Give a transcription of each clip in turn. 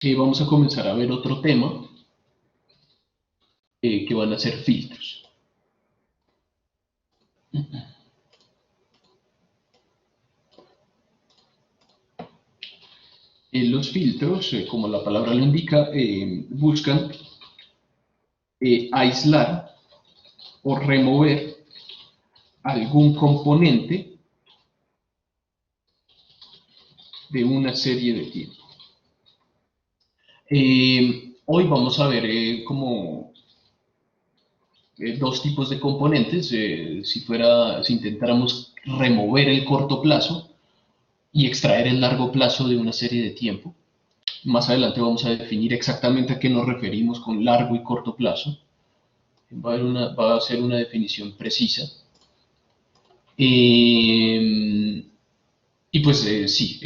Vamos a comenzar a ver otro tema que van a ser filtros. Los filtros, como la palabra lo indica, buscan aislar o remover algún componente de una serie de tiempo. Hoy vamos a ver como dos tipos de componentes. Si intentáramos remover el corto plazo y extraer el largo plazo de una serie de tiempo. Más adelante vamos a definir exactamente a qué nos referimos con largo y corto plazo. Va a ser una definición precisa. Eh, y pues sí,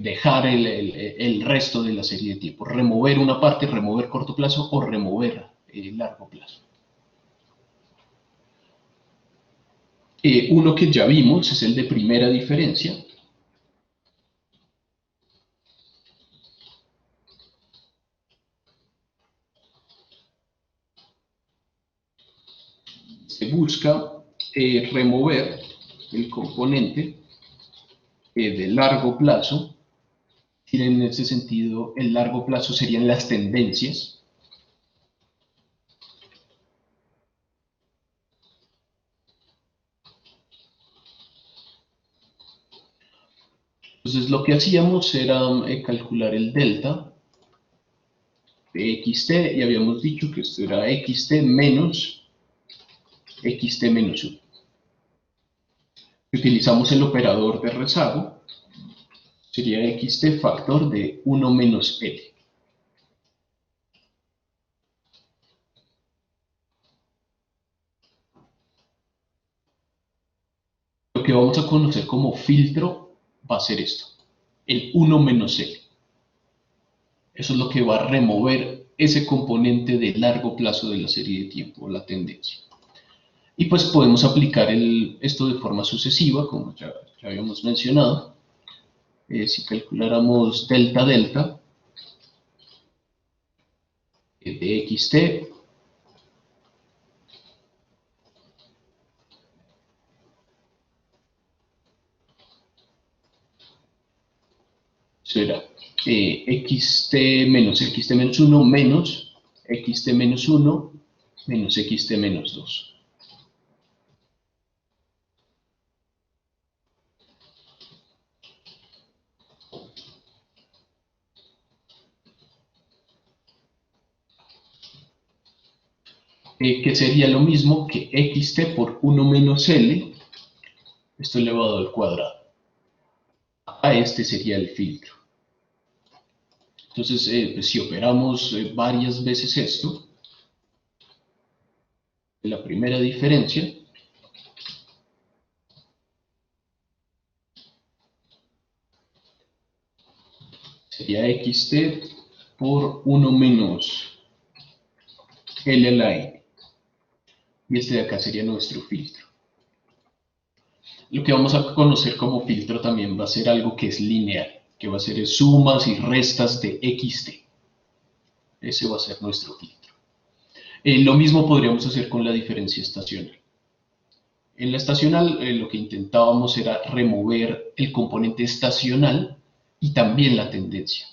dejar el resto de la serie de tiempo. Remover una parte, remover corto plazo o remover largo plazo. Uno que ya vimos es el de primera diferencia. Se busca remover el componente de largo plazo. En ese sentido, el largo plazo serían las tendencias. Entonces lo que hacíamos era calcular el delta de xt y habíamos dicho que esto era xt menos 1. Utilizamos el operador de rezago, sería xt factor de 1 menos l. Lo que vamos a conocer como filtro va a ser esto, el 1 menos l. Eso es lo que va a remover ese componente de largo plazo de la serie de tiempo, la tendencia. Y pues podemos aplicar esto de forma sucesiva, como ya habíamos mencionado. Si calculáramos delta delta de xt será xt menos 1 menos xt menos 1 menos xt menos 2. Que sería lo mismo que xt por 1 menos l, esto elevado al cuadrado. A este sería el filtro. Entonces, pues si operamos varias veces esto, la primera diferencia sería xt por 1 menos l a la n. Y este de acá sería nuestro filtro. Lo que vamos a conocer como filtro también va a ser algo que es lineal, que va a ser sumas y restas de xt. Ese va a ser nuestro filtro. Lo mismo podríamos hacer con la diferencia estacional. En la estacional lo que intentábamos era remover el componente estacional y también la tendencia.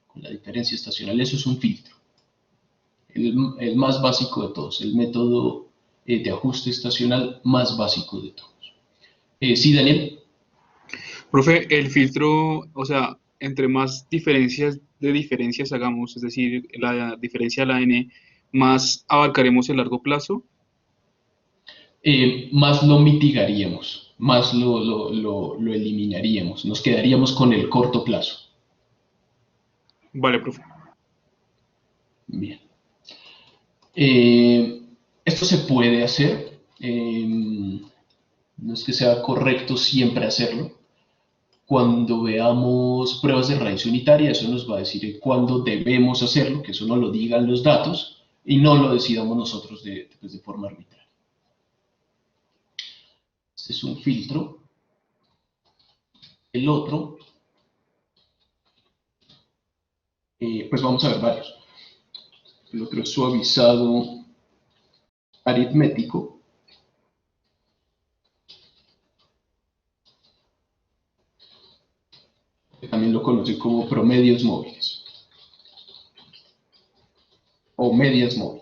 Con la diferencia estacional, eso es un filtro. El más básico de todos, el método de ajuste estacional más básico de todos. Sí, Daniel. Profe, el filtro, o sea, entre más diferencias hagamos, es decir, la diferencia de la n, más abarcaremos el largo plazo. Más lo mitigaríamos, más lo eliminaríamos, nos quedaríamos con el corto plazo. Vale, profe. Bien. Esto se puede hacer, no es que sea correcto siempre hacerlo. Cuando veamos pruebas de raíz unitaria, eso nos va a decir cuándo debemos hacerlo, que eso no lo digan los datos y no lo decidamos nosotros de forma arbitraria. Este es un filtro. El otro pues vamos a ver varios. El otro es suavizado aritmético. Que también lo conocen como promedios móviles o medias móviles.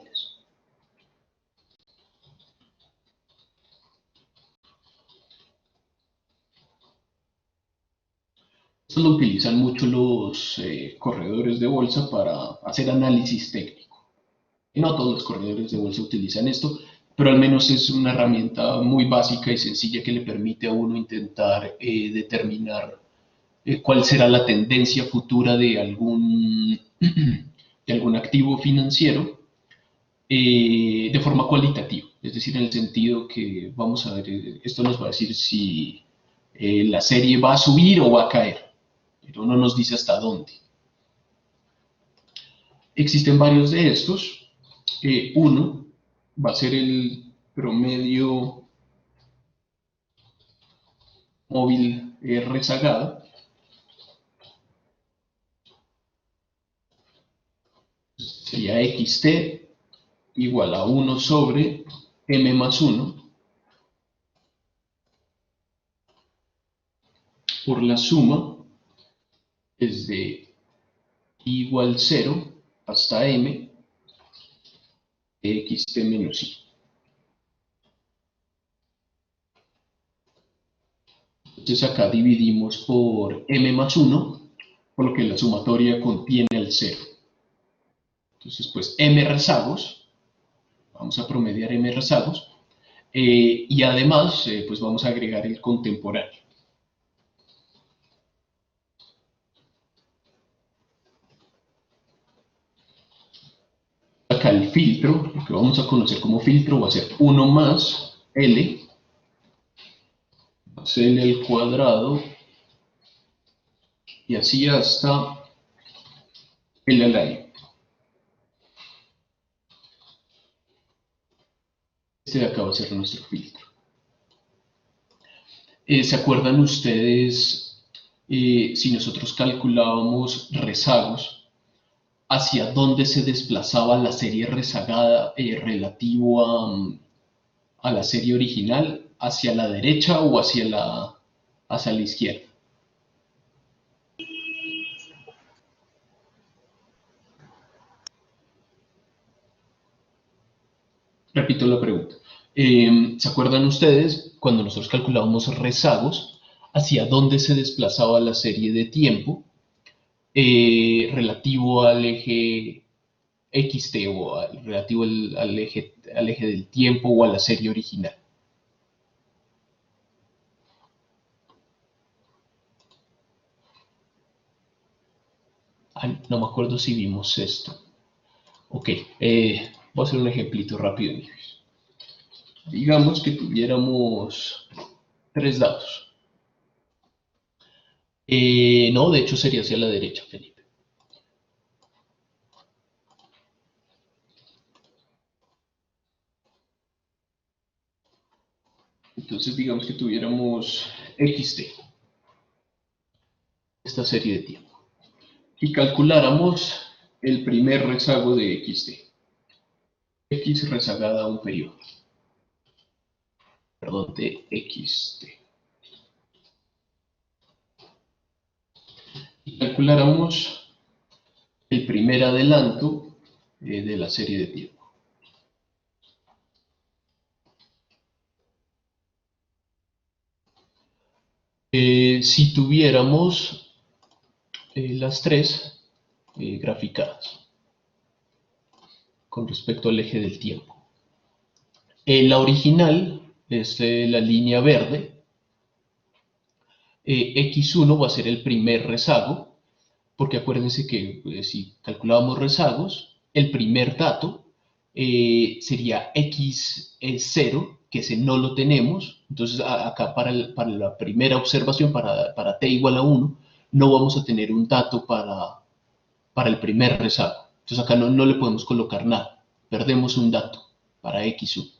Esto lo utilizan mucho los corredores de bolsa para hacer análisis técnico. No todos los corredores de bolsa utilizan esto, pero al menos es una herramienta muy básica y sencilla que le permite a uno intentar determinar cuál será la tendencia futura de algún activo financiero de forma cualitativa. Es decir, en el sentido que vamos a ver, esto nos va a decir si la serie va a subir o va a caer, pero no nos dice hasta dónde. Existen varios de estos. Uno va a ser el promedio móvil rezagado. Sería XT igual a 1 sobre M más 1 por la suma desde igual 0 hasta M de XT menos I. Entonces acá dividimos por M más 1, por lo que la sumatoria contiene el 0. Entonces, pues M rezagos, vamos a promediar M rezagos, y además, pues vamos a agregar el contemporáneo. Acá el filtro, lo que vamos a conocer como filtro, va a ser 1 más L, más L al cuadrado, y así hasta L al N. Este de acá va a ser nuestro filtro. ¿Se acuerdan ustedes si nosotros calculábamos rezagos, hacia dónde se desplazaba la serie rezagada relativo a la serie original? ¿Hacia la derecha o hacia la izquierda? Repito la pregunta. ¿Se acuerdan ustedes cuando nosotros calculábamos rezagos, hacia dónde se desplazaba la serie de tiempo relativo al eje XT o relativo al eje del tiempo o a la serie original? No me acuerdo si vimos esto. Ok, voy a hacer un ejemplito rápido, amigos. Digamos que tuviéramos 3 dados. No, de hecho sería hacia la derecha, Felipe. Entonces digamos que tuviéramos XT, esta serie de tiempo, y calculáramos el primer rezago de XT. X rezagada a un periodo. Perdón, de XT. Y calculáramos el primer adelanto de la serie de tiempo. Si tuviéramos las tres graficadas con respecto al eje del tiempo. La original es la línea verde. X1 va a ser el primer rezago, porque acuérdense que si calculábamos rezagos, el primer dato sería X0, que ese no lo tenemos. Entonces acá para la primera observación, para t igual a 1, no vamos a tener un dato para el primer rezago. Entonces acá no le podemos colocar nada, perdemos un dato para X1.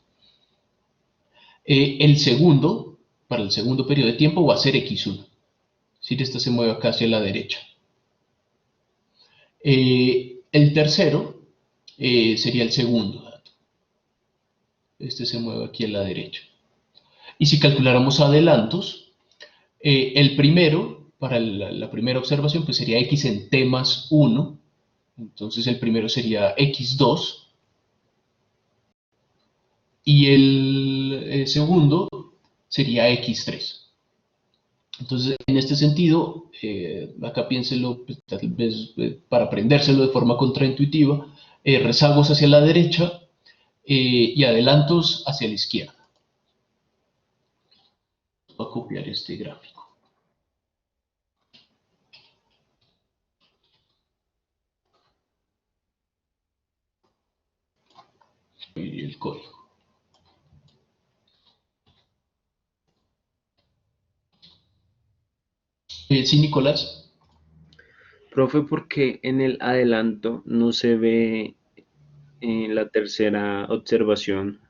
El segundo, para el segundo periodo de tiempo, va a ser X1. Es decir, esta se mueve acá hacia la derecha. El tercero sería el segundo dato. Este se mueve aquí a la derecha. Y si calculáramos adelantos, el primero, para la primera observación, pues sería x en t más 1. Entonces el primero sería x2. Y el segundo sería x3. Entonces, en este sentido, acá piénselo, pues, tal vez para aprendérselo de forma contraintuitiva, rezagos hacia la derecha y adelantos hacia la izquierda. Voy a copiar este gráfico. Y el código. Sí, Nicolás. Profe, ¿por qué en el adelanto no se ve en la tercera observación?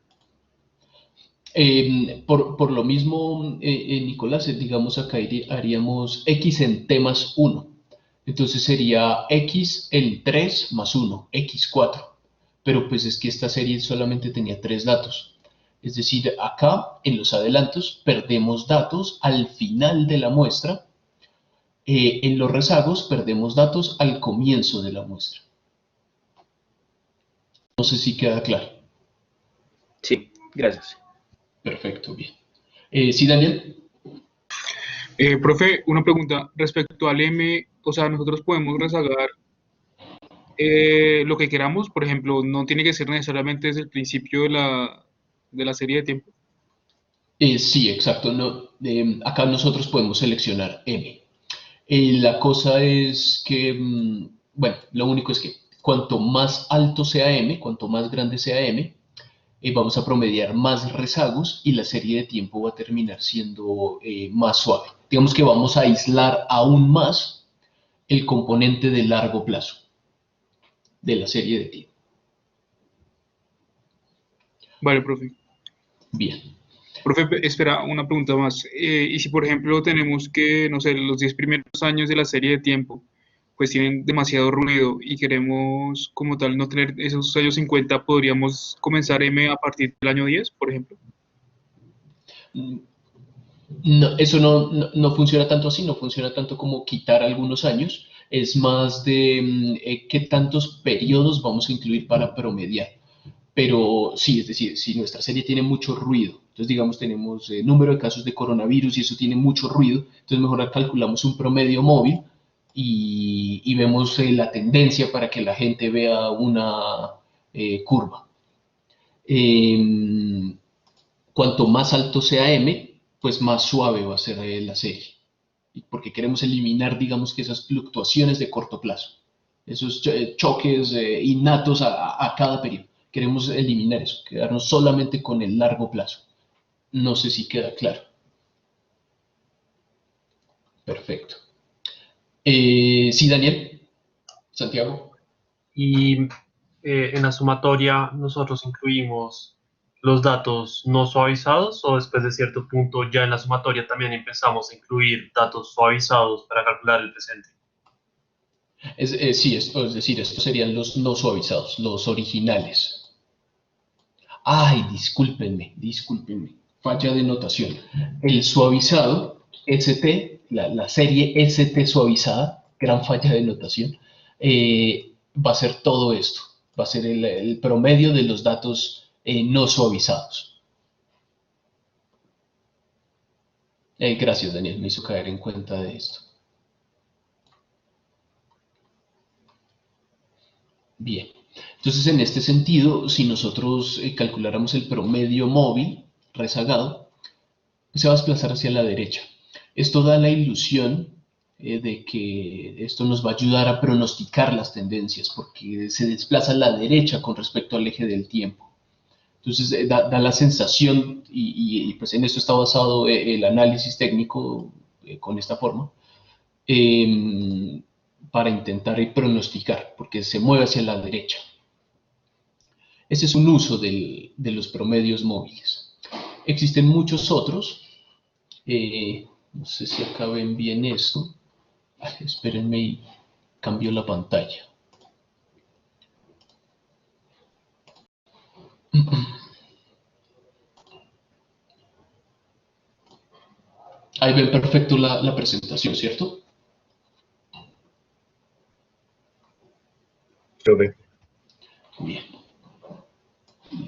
Por lo mismo, Nicolás, digamos acá haríamos x en t más 1. Entonces sería x en 3 más 1, x4. Pero pues es que esta serie solamente tenía 3 datos. Es decir, acá en los adelantos perdemos datos al final de la muestra. En los rezagos perdemos datos al comienzo de la muestra. No sé si queda claro. Sí, gracias. Perfecto, bien. Sí, Daniel. Profe, una pregunta respecto al M, o sea, nosotros podemos rezagar lo que queramos, por ejemplo, no tiene que ser necesariamente desde el principio de la serie de tiempo. Sí, exacto. No, acá nosotros podemos seleccionar M. La cosa es que, bueno, lo único es que cuanto más alto sea M, cuanto más grande sea M, vamos a promediar más rezagos y la serie de tiempo va a terminar siendo más suave. Digamos que vamos a aislar aún más el componente de largo plazo de la serie de tiempo. Vale, profe. Bien. Profe, espera, una pregunta más. Y si, por ejemplo, tenemos que, no sé, los 10 primeros años de la serie de tiempo, pues tienen demasiado ruido y queremos, como tal, no tener esos años 50, podríamos comenzar M a partir del año 10, por ejemplo. No, eso no funciona tanto así, no funciona tanto como quitar algunos años, es más de qué tantos periodos vamos a incluir para promediar. Pero sí, es decir, si nuestra serie tiene mucho ruido, entonces digamos tenemos número de casos de coronavirus y eso tiene mucho ruido, entonces mejor calculamos un promedio móvil y vemos la tendencia para que la gente vea una curva. Eh, Cuanto más alto sea M, pues más suave va a ser la serie, porque queremos eliminar, digamos que esas fluctuaciones de corto plazo, esos choques innatos a cada periodo. Queremos eliminar eso, quedarnos solamente con el largo plazo. No sé si queda claro. Perfecto. Sí, Daniel, Santiago. Y en la sumatoria nosotros incluimos los datos no suavizados o después de cierto punto ya en la sumatoria también empezamos a incluir datos suavizados para calcular el presente. Sí, es decir, estos serían los no suavizados, los originales. Ay, discúlpenme, falla de notación. El suavizado, ST, la serie ST suavizada, gran falla de notación, va a ser todo esto, va a ser el promedio de los datos no suavizados. Gracias, Daniel, me hizo caer en cuenta de esto. Bien, entonces en este sentido, si nosotros calculáramos el promedio móvil rezagado, se va a desplazar hacia la derecha. Esto da la ilusión de que esto nos va a ayudar a pronosticar las tendencias, porque se desplaza a la derecha con respecto al eje del tiempo. Entonces da la sensación, pues en esto está basado el análisis técnico con esta forma, eh, para intentar pronosticar, porque se mueve hacia la derecha. Ese es un uso de los promedios móviles. Existen muchos otros. No sé si acá ven bien esto. Ay, espérenme y cambio la pantalla. Ahí ven perfecto la presentación, ¿cierto? Profe. Bien.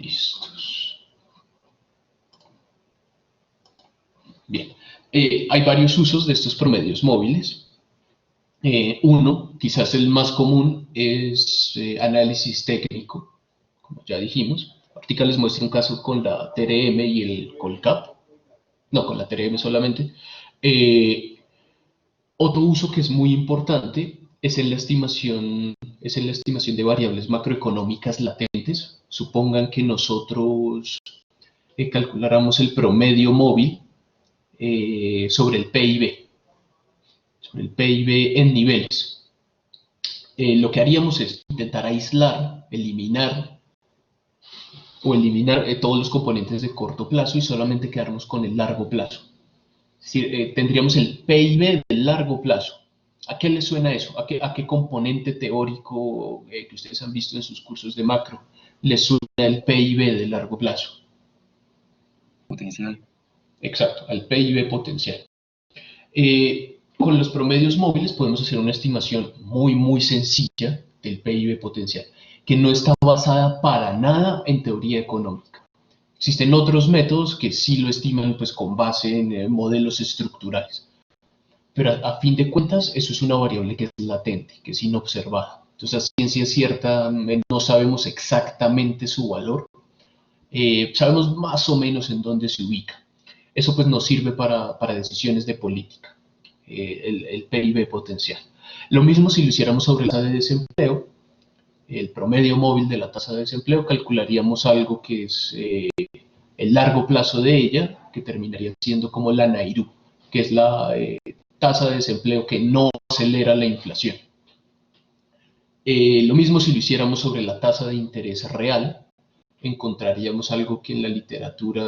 Listos. Bien. Hay varios usos de estos promedios móviles. Uno, quizás el más común, es análisis técnico, como ya dijimos. Ahorita les muestro un caso con la TRM y el Colcap. No, con la TRM solamente. Eh, Otro uso que es muy importante es en la estimación de variables macroeconómicas latentes. Supongan que nosotros calculáramos el promedio móvil sobre el PIB en niveles. Lo que haríamos es intentar eliminar todos los componentes de corto plazo y solamente quedarnos con el largo plazo. Tendríamos el PIB del largo plazo. ¿A qué les suena eso? ¿A qué componente teórico que ustedes han visto en sus cursos de macro les suena el PIB de largo plazo? Potencial. Exacto, al PIB potencial. Con los promedios móviles podemos hacer una estimación muy sencilla del PIB potencial, que no está basada para nada en teoría económica. Existen otros métodos que sí lo estiman pues, con base en modelos estructurales. Pero a fin de cuentas, eso es una variable que es latente, que es inobservada. Entonces, a ciencia cierta, no sabemos exactamente su valor. Sabemos más o menos en dónde se ubica. Eso pues nos sirve para decisiones de política, el PIB potencial. Lo mismo si lo hiciéramos sobre la tasa de desempleo, el promedio móvil de la tasa de desempleo, calcularíamos algo que es el largo plazo de ella, que terminaría siendo como la NAIRU, que es la tasa de desempleo que no acelera la inflación. Lo mismo si lo hiciéramos sobre la tasa de interés real, encontraríamos algo que en la literatura,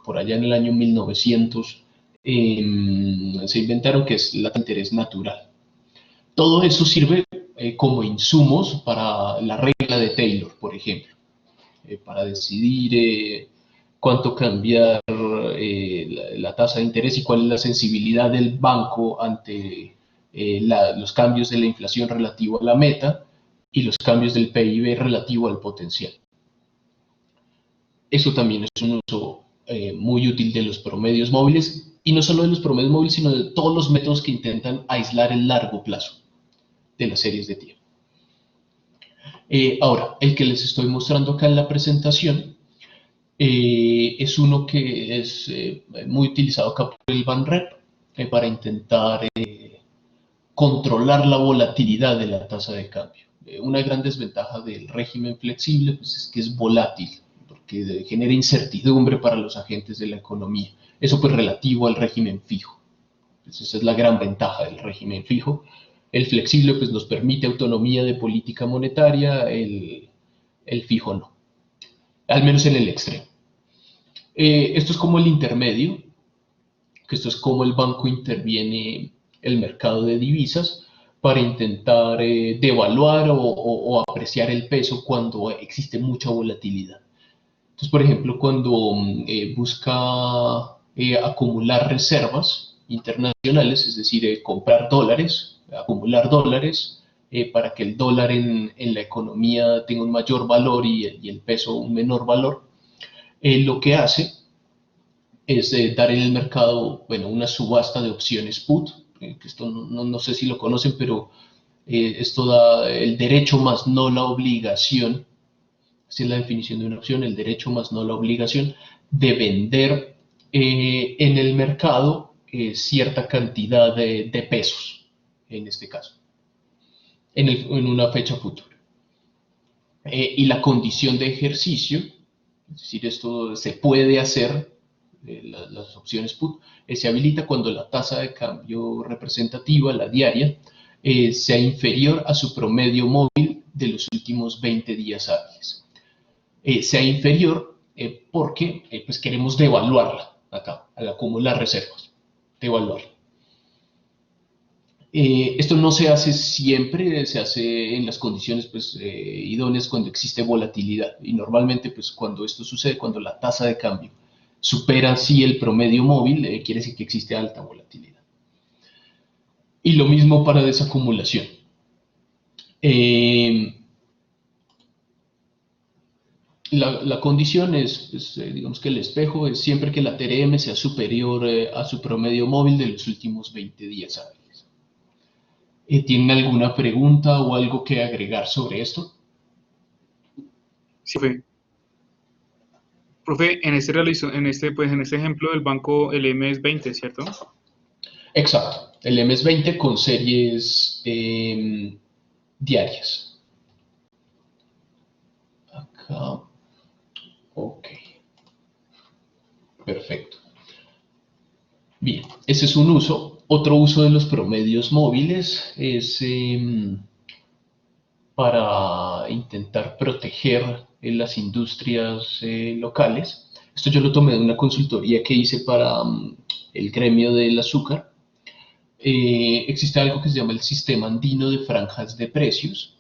por allá en el año 1900, se inventaron, que es la tasa de interés natural. Todo eso sirve como insumos para la regla de Taylor, por ejemplo, para decidir cuánto cambiar la tasa de interés y cuál es la sensibilidad del banco ante los cambios de la inflación relativo a la meta y los cambios del PIB relativo al potencial. Eso también es un uso muy útil de los promedios móviles, y no solo de los promedios móviles, sino de todos los métodos que intentan aislar el largo plazo de las series de tiempo. Ahora, el que les estoy mostrando acá en la presentación es uno que es muy utilizado acá por el BANREP para intentar controlar la volatilidad de la tasa de cambio. Una gran desventaja del régimen flexible pues, es que es volátil, porque genera incertidumbre para los agentes de la economía. Eso pues relativo al régimen fijo. Entonces, esa es la gran ventaja del régimen fijo. El flexible pues, nos permite autonomía de política monetaria, el fijo no, al menos en el extremo. Esto es como el intermedio, que esto es como el banco interviene el mercado de divisas para intentar devaluar o apreciar el peso cuando existe mucha volatilidad. Entonces, por ejemplo, cuando busca acumular reservas internacionales, es decir, comprar dólares, acumular dólares, para que el dólar en la economía tenga un mayor valor y el peso un menor valor, lo que hace es dar en el mercado, bueno, una subasta de opciones put, que esto no sé si lo conocen, pero esto da el derecho más no la obligación, así es la definición de una opción, el derecho más no la obligación de vender en el mercado cierta cantidad de pesos, en este caso, en una fecha futura. Y la condición de ejercicio, es decir, esto se puede hacer, las opciones put, se habilita cuando la tasa de cambio representativa, la diaria, sea inferior a su promedio móvil de los últimos 20 días hábiles. Sea inferior porque pues queremos devaluarla acá, al acumular reservas, devaluarla. Esto no se hace siempre, se hace en las condiciones pues, idóneas cuando existe volatilidad, y normalmente pues, cuando esto sucede, cuando la tasa de cambio supera así el promedio móvil, quiere decir que existe alta volatilidad. Y lo mismo para desacumulación. La condición es, pues, digamos que el espejo es siempre que la TRM sea superior a su promedio móvil de los últimos 20 días hábiles. ¿Tienen alguna pregunta o algo que agregar sobre esto? Sí, profe, en este ejemplo del banco, el M es 20, ¿cierto? Exacto, el M es 20 con series diarias. Acá, ok, perfecto. Bien, ese es un uso. Otro uso de los promedios móviles es para intentar proteger las industrias locales. Esto yo lo tomé de una consultoría que hice para el gremio del azúcar. Existe algo que se llama el Sistema Andino de Franjas de Precios,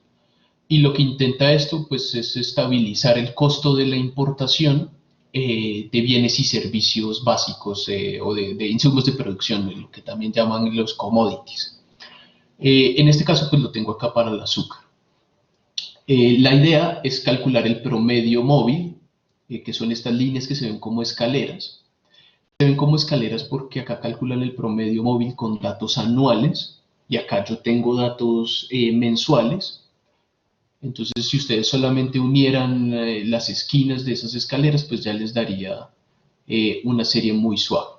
y lo que intenta esto pues, es estabilizar el costo de la importación de bienes y servicios básicos o de insumos de producción, lo que también llaman los commodities. En este caso pues lo tengo acá para el azúcar. La idea es calcular el promedio móvil, que son estas líneas que se ven como escaleras. Se ven como escaleras porque acá calculan el promedio móvil con datos anuales y acá yo tengo datos mensuales. Entonces, si ustedes solamente unieran las esquinas de esas escaleras, pues ya les daría una serie muy suave.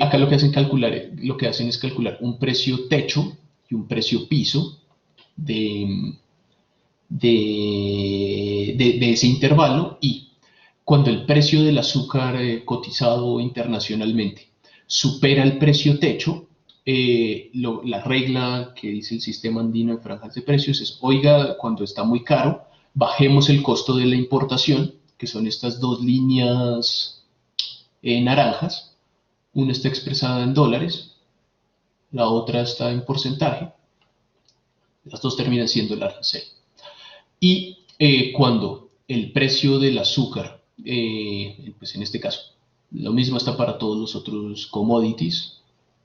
Acá lo que hacen es calcular un precio techo y un precio piso de ese intervalo, y cuando el precio del azúcar cotizado internacionalmente supera el precio techo, la regla que dice el Sistema Andino de Franjas de Precios es, oiga, cuando está muy caro, bajemos el costo de la importación, que son estas dos líneas naranjas. Una está expresada en dólares, la otra está en porcentaje. Las dos terminan siendo el arancel. Y cuando el precio del azúcar, pues en este caso, lo mismo está para todos los otros commodities,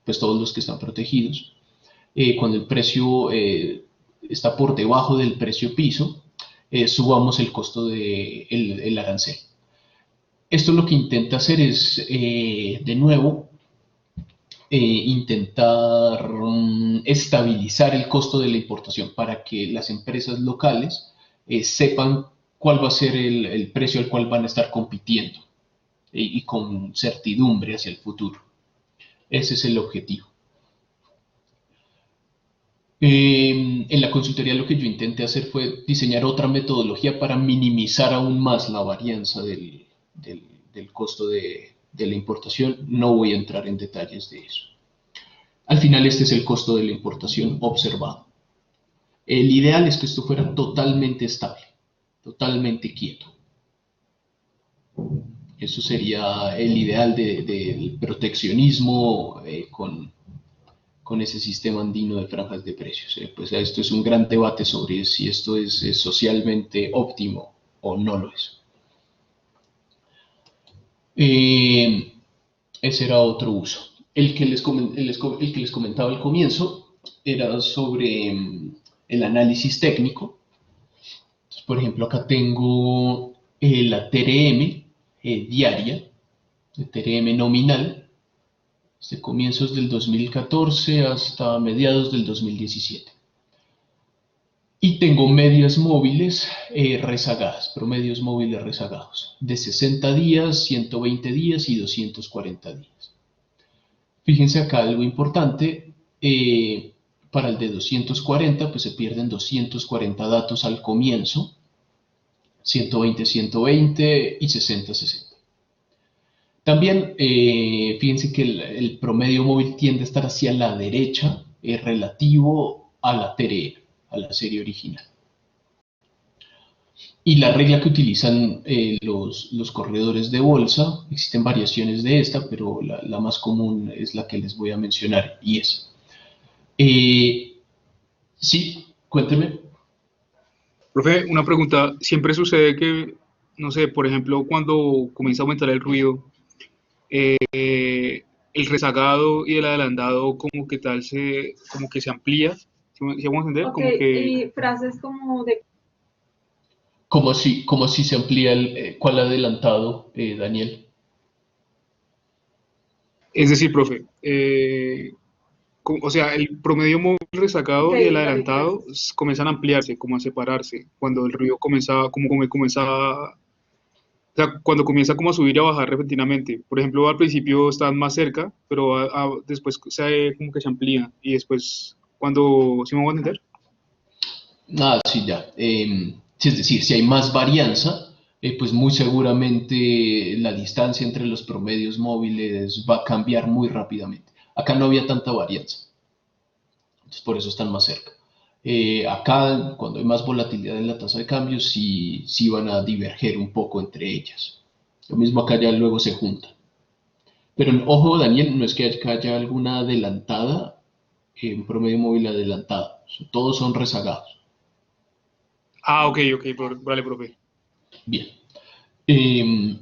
pues todos los que están protegidos, cuando el precio está por debajo del precio piso, subamos el costo del arancel. Esto lo que intenta hacer es, de nuevo, intentar estabilizar el costo de la importación para que las empresas locales sepan cuál va a ser el precio al cual van a estar compitiendo y con certidumbre hacia el futuro. Ese es el objetivo. En la consultoría lo que yo intenté hacer fue diseñar otra metodología para minimizar aún más la varianza del costo de la importación. No voy a entrar en detalles de eso. Al final este es el costo de la importación observado. El ideal es que esto fuera totalmente estable, totalmente quieto. Eso sería el ideal del proteccionismo con ese sistema andino de franjas de precios. Pues esto es un gran debate sobre si esto es socialmente óptimo o no lo es. Ese era otro uso. El que les comentaba al comienzo era sobre el análisis técnico. Entonces, por ejemplo, acá tengo la TRM diaria, la TRM nominal, desde comienzos del 2014 hasta mediados del 2017. Y tengo medias móviles rezagadas, promedios móviles rezagados, de 60 días, 120 días y 240 días. Fíjense acá algo importante, para el de 240 pues se pierden 240 datos al comienzo, 120, 120 y 60, 60. También fíjense que el promedio móvil tiende a estar hacia la derecha relativo a la TRM, a la serie original. Y la regla que utilizan los corredores de bolsa, existen variaciones de esta, pero la más común es la que les voy a mencionar, y es. Sí, cuénteme. Profe, una pregunta. ¿Siempre sucede que no sé, por ejemplo, cuando comienza a aumentar el ruido, el rezagado y el adelantado como que se amplía, ¿sí vamos a entender? Ok, Como que, y frases como de Como si se amplía ¿cuál adelantado, Daniel? es decir, profe, o sea, el promedio móvil ok, rezagado y el dale, adelantado gracias. comienzan a ampliarse, como a separarse, cuando el ruido comienza, como comienza, o sea, cuando comienza como a subir y a bajar repentinamente. Por ejemplo, al principio están más cerca, pero después como que se amplía y después, ¿sí me voy a entender? Nada, sí, ya. Sí, es decir, si hay más varianza, pues muy seguramente la distancia entre los promedios móviles va a cambiar muy rápidamente. Acá no había tanta varianza, entonces por eso están más cerca. Acá, cuando hay más volatilidad en la tasa de cambio, sí van a diverger un poco entre ellas. Lo mismo acá ya luego se juntan. Pero ojo, Daniel, no es que haya alguna adelantada, un promedio móvil adelantado. Todos son rezagados. Ah, ok, vale, profe. Bien. Eh,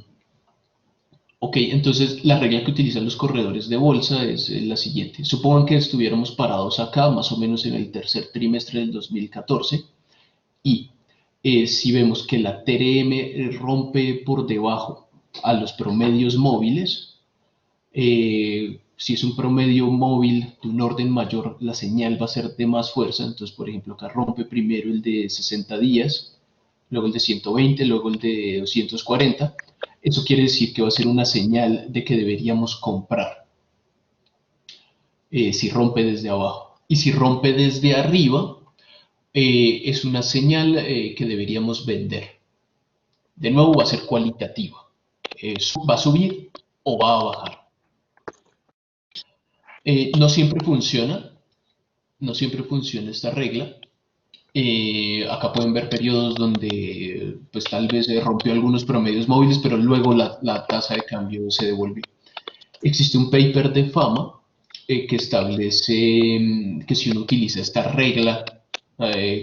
ok, entonces la regla que utilizan los corredores de bolsa es la siguiente. Supongan que estuviéramos parados acá más o menos en el tercer trimestre del 2014 y si vemos que la TRM rompe por debajo a los promedios móviles, si es un promedio móvil de un orden mayor, la señal va a ser de más fuerza. Entonces, por ejemplo, acá rompe primero el de 60 días, luego el de 120, luego el de 240. Eso quiere decir que va a ser una señal de que deberíamos comprar si rompe desde abajo. Y si rompe desde arriba, es una señal que deberíamos vender. De nuevo, va a ser cualitativa. ¿Va a subir o va a bajar? No siempre funciona, no siempre funciona esta regla. Acá pueden ver periodos donde pues tal vez rompió algunos promedios móviles, pero luego la tasa de cambio se devolvió. Existe un paper de fama que establece que si uno utiliza esta regla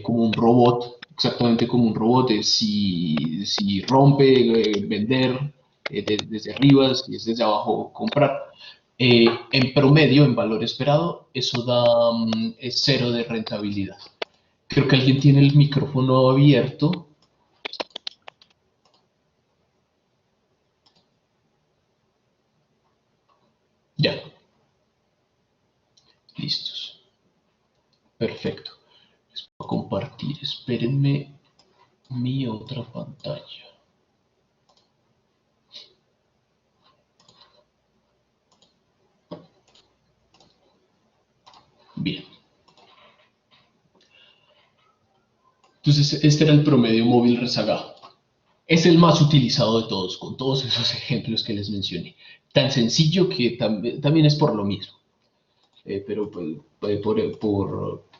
como un robot, exactamente como un robot, si rompe, vender desde arriba, si es desde abajo, comprar. En promedio, en valor esperado, eso da es cero de rentabilidad. Creo que alguien tiene el micrófono abierto. Ya, listos. Perfecto. Les voy a compartir. Espérenme mi otra pantalla. Bien. Entonces, este era el promedio móvil rezagado. Es el más utilizado de todos, con todos esos ejemplos que les mencioné. Tan sencillo que también es por lo mismo. Pero pues,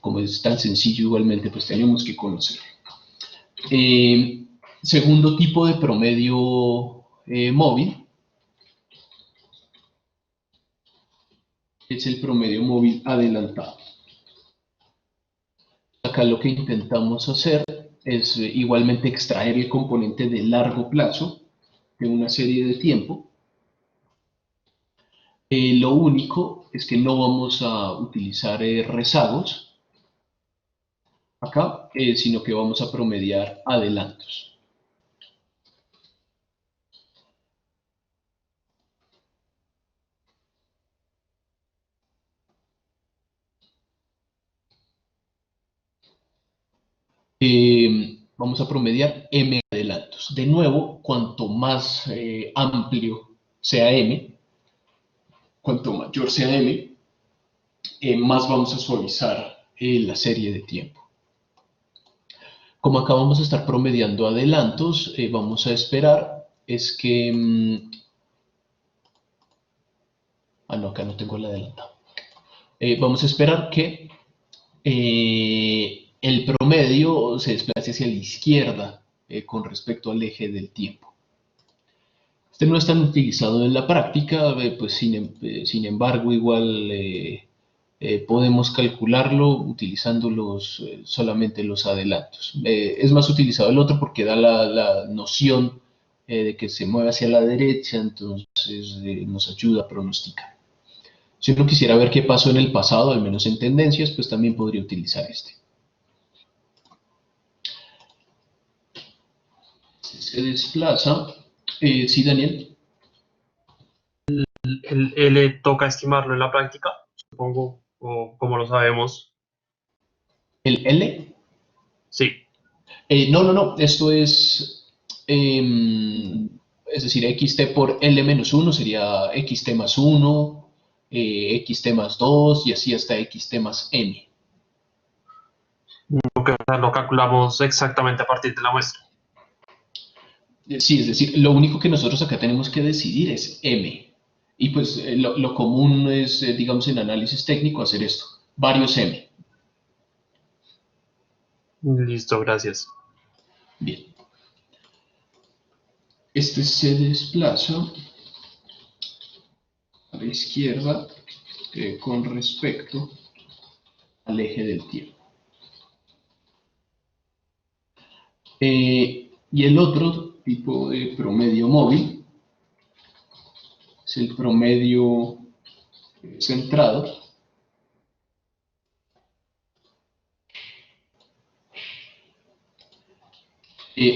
como es tan sencillo igualmente, pues tenemos que conocerlo. Segundo tipo de promedio móvil es el promedio móvil adelantado. Acá lo que intentamos hacer es igualmente extraer el componente de largo plazo de una serie de tiempo. Lo único es que no vamos a utilizar rezagos acá, sino que vamos a promediar adelantos. Vamos a promediar M adelantos. De nuevo, cuanto más amplio sea M, cuanto mayor sea M, más vamos a suavizar la serie de tiempo. Como acá vamos a estar promediando adelantos, vamos a esperar es que... no, acá no tengo el adelantado. Vamos a esperar que el promedio se desplace hacia la izquierda con respecto al eje del tiempo. Este no es tan utilizado en la práctica, pues sin embargo igual podemos calcularlo utilizando solamente los adelantos. Es más utilizado el otro porque da la noción de que se mueve hacia la derecha, entonces nos ayuda a pronosticar. Si uno quisiera ver qué pasó en el pasado, al menos en tendencias, pues también podría utilizar este. Se desplaza. Sí, Daniel. ¿El L toca estimarlo en la práctica, supongo, o como lo sabemos? ¿El L? Sí. No. Esto es decir, xt por L menos 1 sería xt más 1, xt más 2 y así hasta xt más m. Lo calculamos exactamente a partir de la muestra. Sí, es decir, lo único que nosotros acá tenemos que decidir es m. Y pues lo común es, digamos, en análisis técnico hacer esto, varios m. Listo, gracias. Bien. Este se desplaza a la izquierda con respecto al eje del tiempo. Y el otro tipo de promedio móvil es el promedio centrado.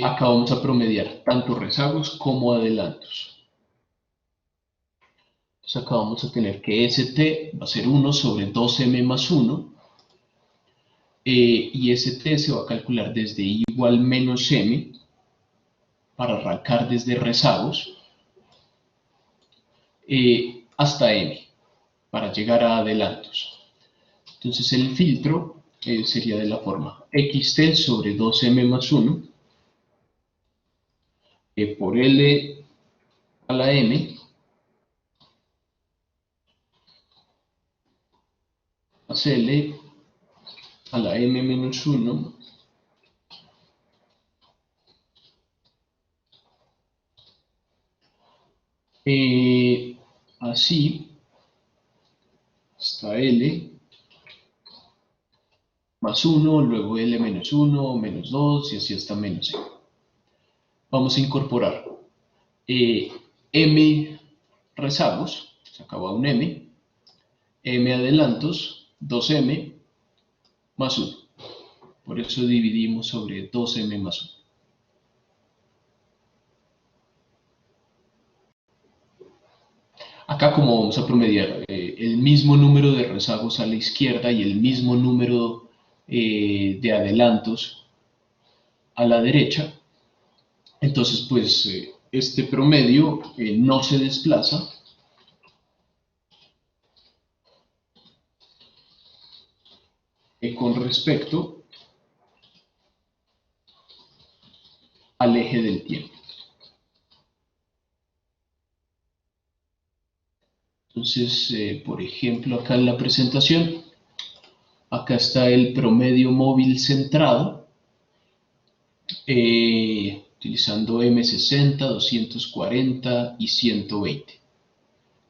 Acá vamos a promediar tanto rezagos como adelantos. Entonces acá vamos a tener que ST va a ser 1 sobre 2M más 1. Y ST se va a calcular desde igual menos M para arrancar desde rezagos hasta M para llegar a adelantos. Entonces el filtro sería de la forma xt sobre 2m más 1 por L a la M más L a la M menos 1 así hasta L más 1, luego L menos 1, menos 2 y así hasta menos M. Vamos a incorporar M rezagos, se acaba un M adelantos, 2M más 1. Por eso dividimos sobre 2M más 1. Acá como vamos a promediar el mismo número de rezagos a la izquierda y el mismo número de adelantos a la derecha, entonces pues este promedio no se desplaza con respecto al eje del tiempo. Entonces, por ejemplo, acá en la presentación, acá está el promedio móvil centrado, utilizando M60, 240 y 120.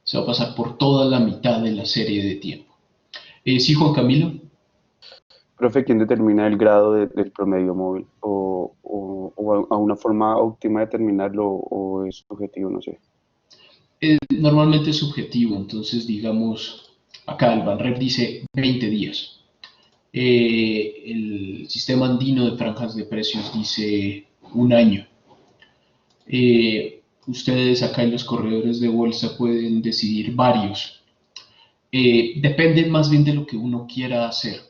Se va a pasar por toda la mitad de la serie de tiempo. Sí, Juan Camilo. Profe, ¿quién determina el grado del promedio móvil? ¿O a una forma óptima de determinarlo o es subjetivo? No sé. Normalmente es subjetivo, entonces digamos, acá el BANREP dice 20 días. El sistema andino de franjas de precios dice un año. Ustedes acá en los corredores de bolsa pueden decidir varios. Depende más bien de lo que uno quiera hacer,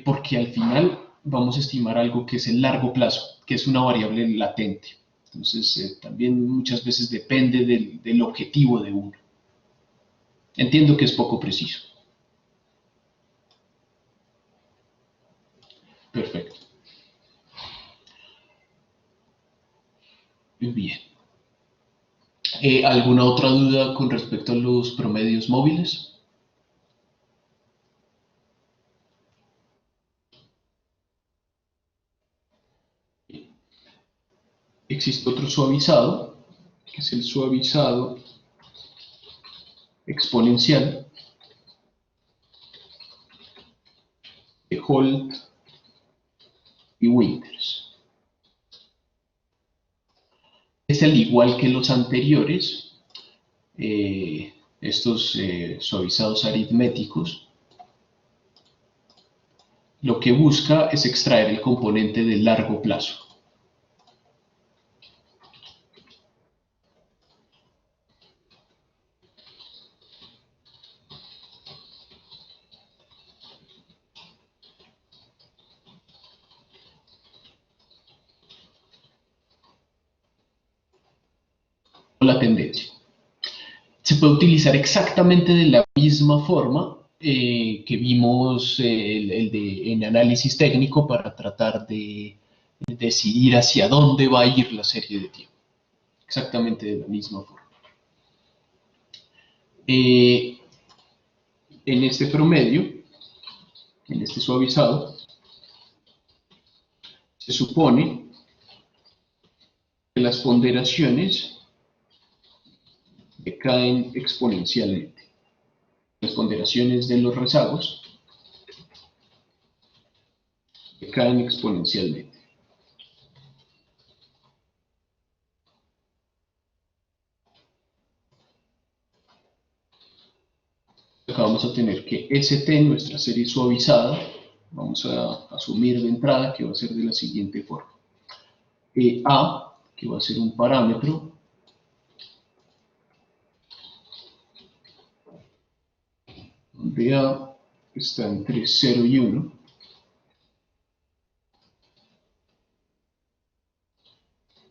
porque al final vamos a estimar algo que es el largo plazo, que es una variable latente. Entonces, también muchas veces depende del objetivo de uno. Entiendo que es poco preciso. Perfecto. Muy bien. ¿Alguna otra duda con respecto a los promedios móviles? Existe otro suavizado, que es el suavizado exponencial de Holt y Winters. Este, al igual que los anteriores, estos suavizados aritméticos, lo que busca es extraer el componente de largo plazo. La tendencia. Se puede utilizar exactamente de la misma forma que vimos en análisis técnico para tratar de decidir hacia dónde va a ir la serie de tiempo. Exactamente de la misma forma. En este promedio, en este suavizado, se supone que las ponderaciones decaen exponencialmente. Las ponderaciones de los rezagos decaen exponencialmente. Acá vamos a tener que ST, nuestra serie suavizada, vamos a asumir de entrada que va a ser de la siguiente forma. A, que va a ser un parámetro, donde A está entre 0 y 1,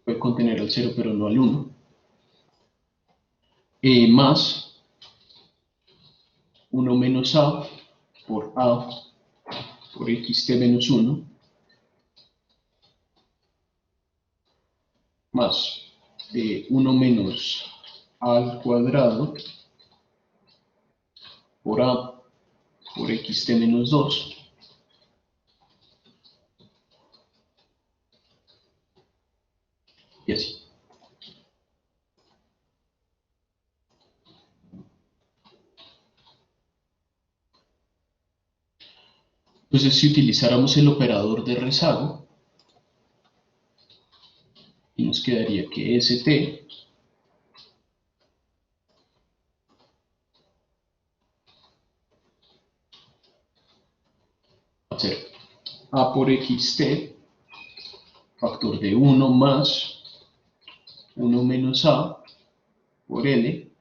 puede contener al 0 pero no al 1, más 1 menos A por xt menos 1, más 1 menos A al cuadrado por A por xt menos 2, y así. Entonces, si utilizáramos el operador de rezago, y nos quedaría que ST va a ser A por xt, factor de 1 más 1 menos A por L,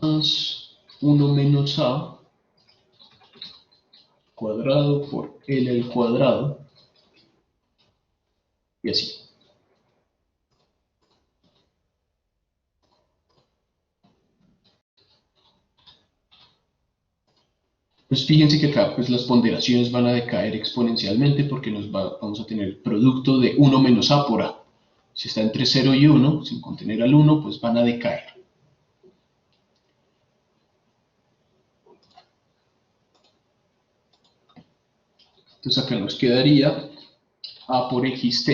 más 1 menos A cuadrado por L al cuadrado, y así. Pues fíjense que acá pues, las ponderaciones van a decaer exponencialmente porque vamos a tener el producto de 1 menos A por A. Si está entre 0 y 1, sin contener al 1, pues van a decaer. Entonces acá nos quedaría A por xt.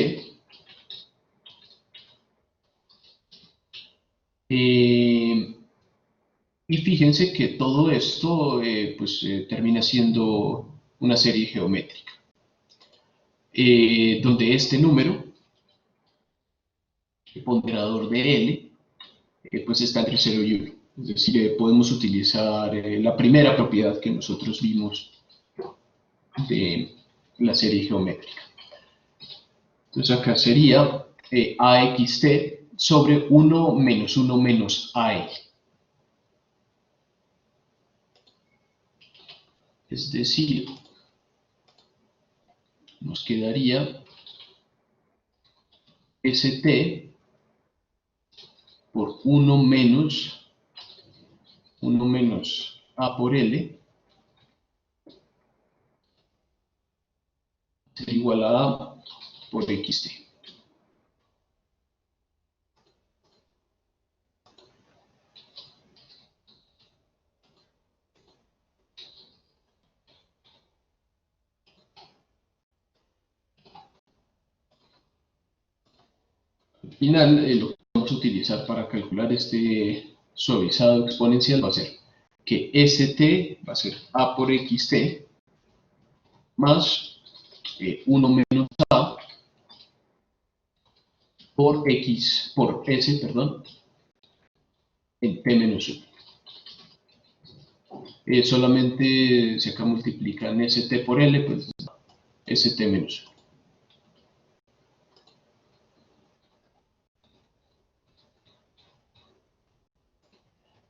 Y fíjense que todo esto termina siendo una serie geométrica, donde este número, el ponderador de L, pues está entre 0 y 1. Es decir, podemos utilizar la primera propiedad que nosotros vimos de la serie geométrica. Entonces acá sería AXT sobre 1 menos AL. Es decir, nos quedaría ST por 1 menos A por L ser igual a A por XT. Al final, lo que vamos a utilizar para calcular este suavizado exponencial va a ser que ST va a ser A por XT más 1 menos A por S, perdón, en T menos 1. Solamente si acá multiplican ST por L, pues ST menos 1.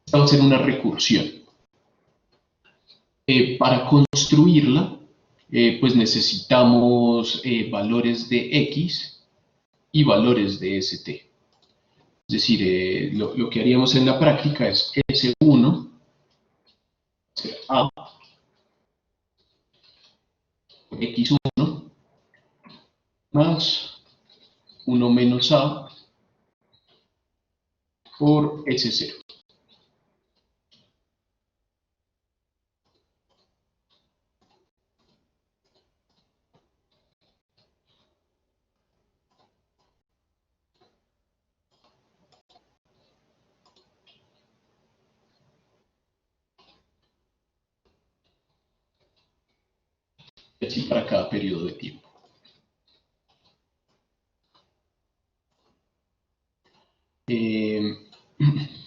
Esta va a ser una recursión. Para construirla, pues necesitamos valores de X y valores de ST. Es decir, lo que haríamos en la práctica es S1 ser A por X1 más 1 menos A por S0. Así para cada periodo de tiempo. Si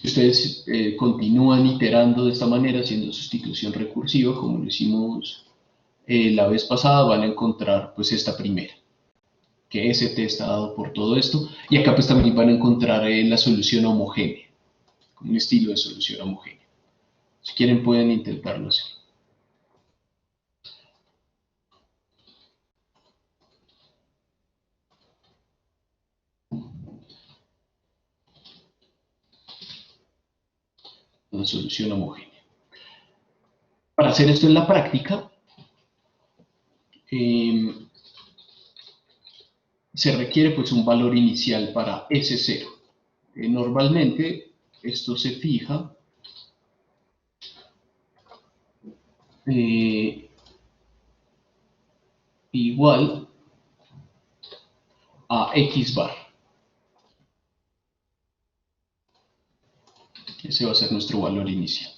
ustedes continúan iterando de esta manera, haciendo sustitución recursiva, como lo hicimos la vez pasada, van a encontrar pues esta primera, que ST está dado por todo esto, y acá pues también van a encontrar la solución homogénea, un estilo de solución homogénea. Si quieren pueden intentarlo así. Una solución homogénea. Para hacer esto en la práctica, se requiere pues un valor inicial para S0. Normalmente esto se fija igual a X bar. Ese va a ser nuestro valor inicial.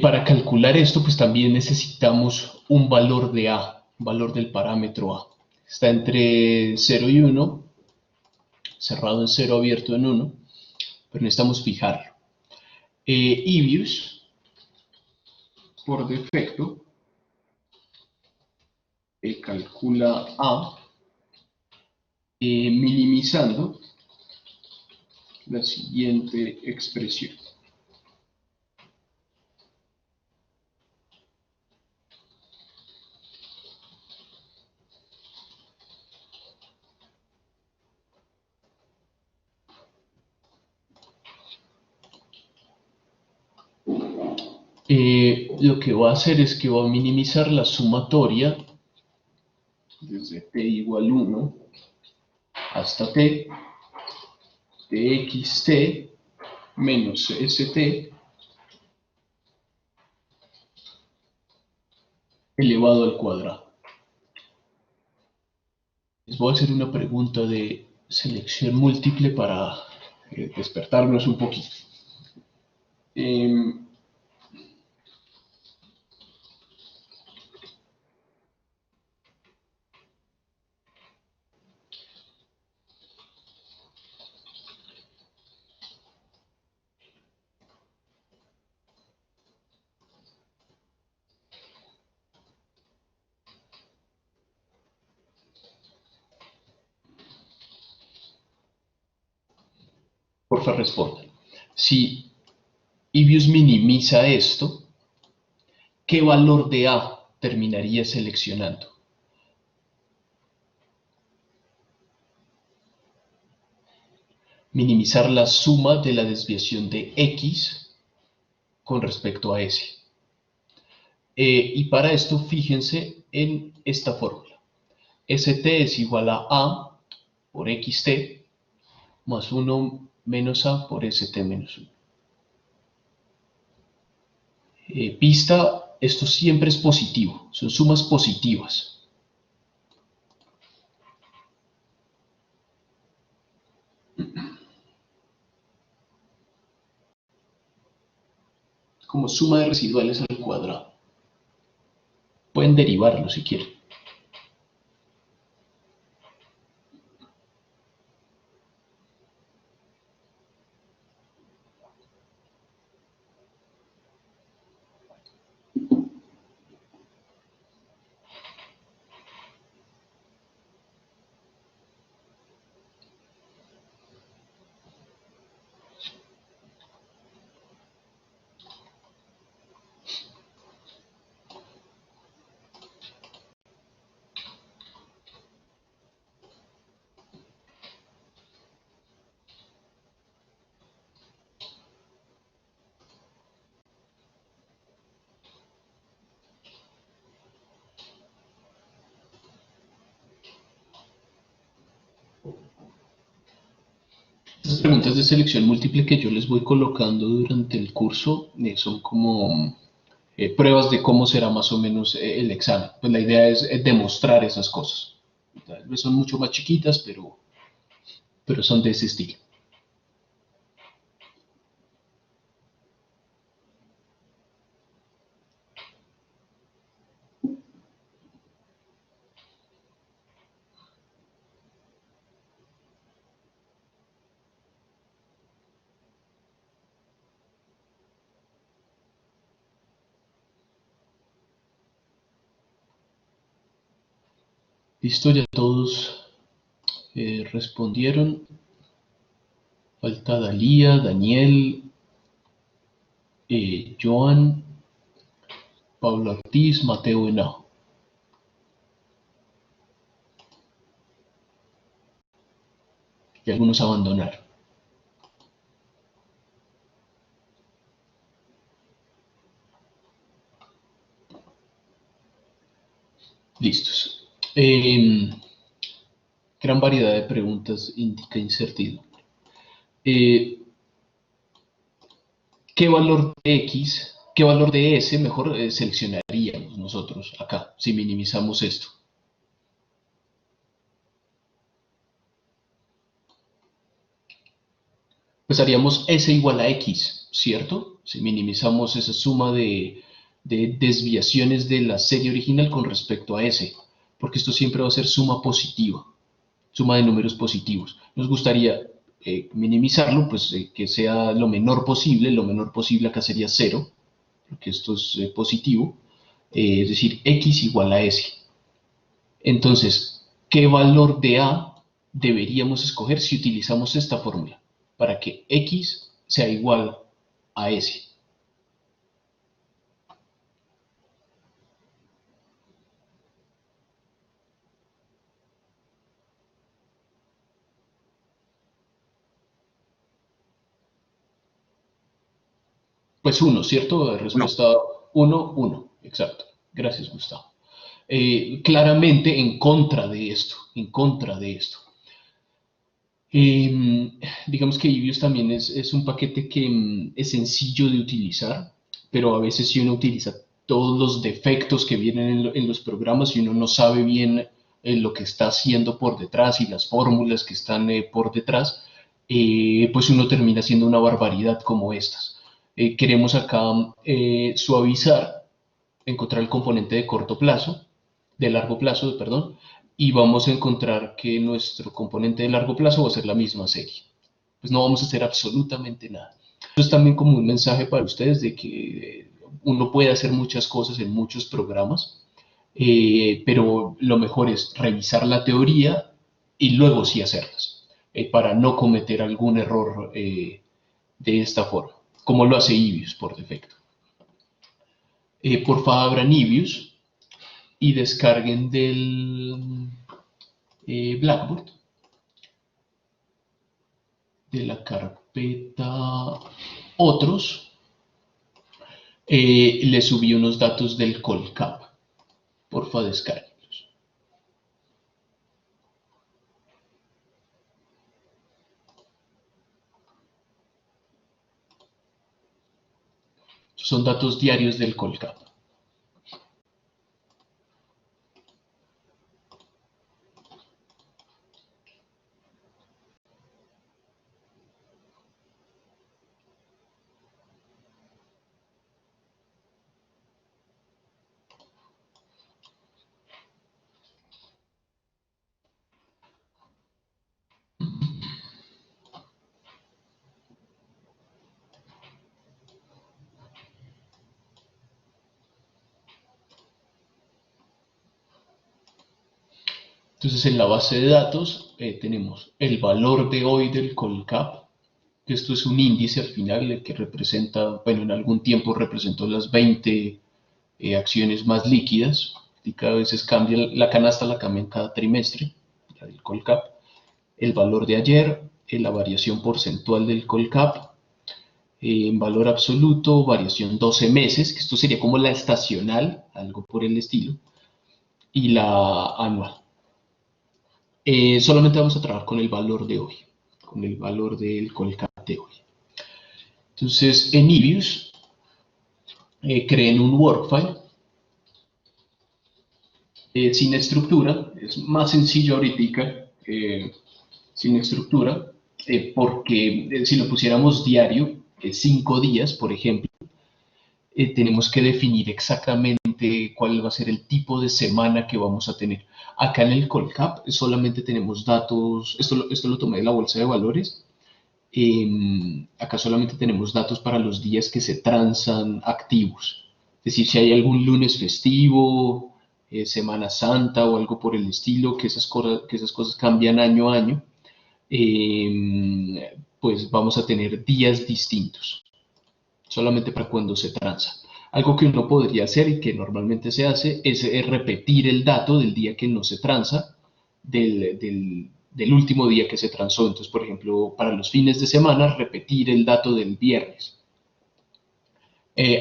Para calcular esto, pues también necesitamos un valor de A, un valor del parámetro A. Está entre 0 y 1, cerrado en 0, abierto en 1, pero necesitamos fijarlo. Ibius, por defecto, calcula A minimizando la siguiente expresión. Lo que va a hacer es que va a minimizar la sumatoria desde t igual 1 hasta t de xt menos st elevado al cuadrado. Les voy a hacer una pregunta de selección múltiple para despertarnos un poquito. Porfa, respondan. Si Ibius minimiza esto, ¿qué valor de A terminaría seleccionando? Minimizar la suma de la desviación de X con respecto a S. Y para esto, fíjense en esta fórmula. St es igual a A por Xt más 1 menos A por St menos 1. Pista, esto siempre es positivo, son sumas positivas. Como suma de residuales al cuadrado. Pueden derivarlo si quieren. preguntas de selección múltiple que yo les voy colocando durante el curso son como pruebas de cómo será más o menos el examen. Pues la idea es demostrar esas cosas. Tal vez son mucho más chiquitas, pero son de ese estilo. Listo, ya todos respondieron. Falta Dalía, Daniel, Joan, Pablo Ortiz, Mateo Henao. Y algunos abandonaron. Listos. Gran variedad de preguntas indica incertidumbre. ¿Qué valor de X, qué valor de S mejor seleccionaríamos nosotros acá, si minimizamos esto? Pues haríamos S igual a X, ¿cierto? Si minimizamos esa suma de desviaciones de la serie original con respecto a S, porque esto siempre va a ser suma positiva, suma de números positivos. Nos gustaría minimizarlo, pues que sea lo menor posible acá sería 0, porque esto es positivo, es decir, X igual a S. Entonces, ¿qué valor de A deberíamos escoger si utilizamos esta fórmula? Para que X sea igual a S. Pues 1, ¿cierto? Respuesta 1, 1. Exacto. Gracias, Gustavo. Claramente en contra de esto, digamos que Ibius también es un paquete que es sencillo de utilizar, pero a veces si uno utiliza todos los defectos que vienen en los programas y uno no sabe bien lo que está haciendo por detrás y las fórmulas que están por detrás, pues uno termina haciendo una barbaridad como estas. Queremos acá suavizar, encontrar el componente de corto plazo, de largo plazo, perdón, y vamos a encontrar que nuestro componente de largo plazo va a ser la misma serie. Pues no vamos a hacer absolutamente nada. Esto es también como un mensaje para ustedes de que uno puede hacer muchas cosas en muchos programas, pero lo mejor es revisar la teoría y luego sí hacerlas, para no cometer algún error de esta forma, como lo hace Ibius por defecto. Por favor, abran Ibius y descarguen del Blackboard, de la carpeta otros, le subí unos datos del Colcap. Porfa, descárguenlos. Son datos diarios del Colcap. Entonces en la base de datos tenemos el valor de hoy del Colcap, que esto es un índice al final que representa, bueno, en algún tiempo representó las 20 acciones más líquidas, y cada vez cambia, la canasta la cambian cada trimestre, la del Colcap, el valor de ayer, la variación porcentual del Colcap, en valor absoluto, variación 12 meses, que esto sería como la estacional, algo por el estilo, y la anual. Solamente vamos a trabajar con el valor de hoy. con el valor del Colcap de hoy. Entonces, en Ibius, creen un workfile sin estructura. Es más sencillo ahorita sin estructura, porque si lo pusiéramos diario, 5 días, por ejemplo, tenemos que definir exactamente cuál va a ser el tipo de semana que vamos a tener. Acá en el Colcap solamente tenemos datos, esto lo tomé de la bolsa de valores, acá solamente tenemos datos para los días que se transan activos. Es decir, si hay algún lunes festivo, Semana Santa o algo por el estilo, que esas cosas cambian año a año, pues vamos a tener días distintos, solamente para cuando se transa. Algo que uno podría hacer y que normalmente se hace es repetir el dato del día que no se transa, del último día que se transó. Entonces, por ejemplo, para los fines de semana, repetir el dato del viernes.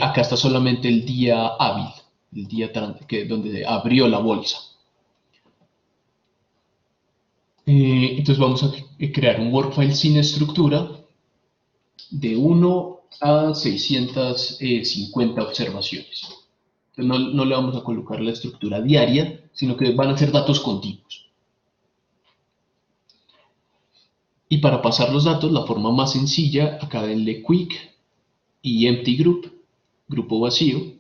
Acá está solamente el día hábil, el día donde abrió la bolsa. Entonces vamos a crear un workfile sin estructura de 1 a 650 observaciones. Entonces no le vamos a colocar la estructura diaria, sino que van a ser datos continuos. Y para pasar los datos, la forma más sencilla, acá denle quick y empty group, grupo vacío.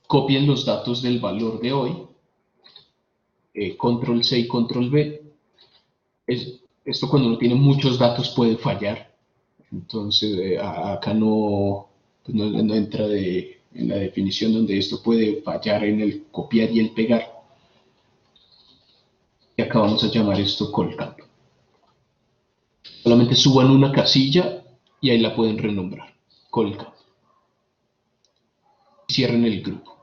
Copien los datos del valor de hoy, control C y control V. Esto cuando uno tiene muchos datos puede fallar, entonces acá pues no entra en la definición donde esto puede fallar en el copiar y el pegar. Y acá vamos a llamar esto Colcap. Solamente suban una casilla y ahí la pueden renombrar, Colcap. Cierren el grupo.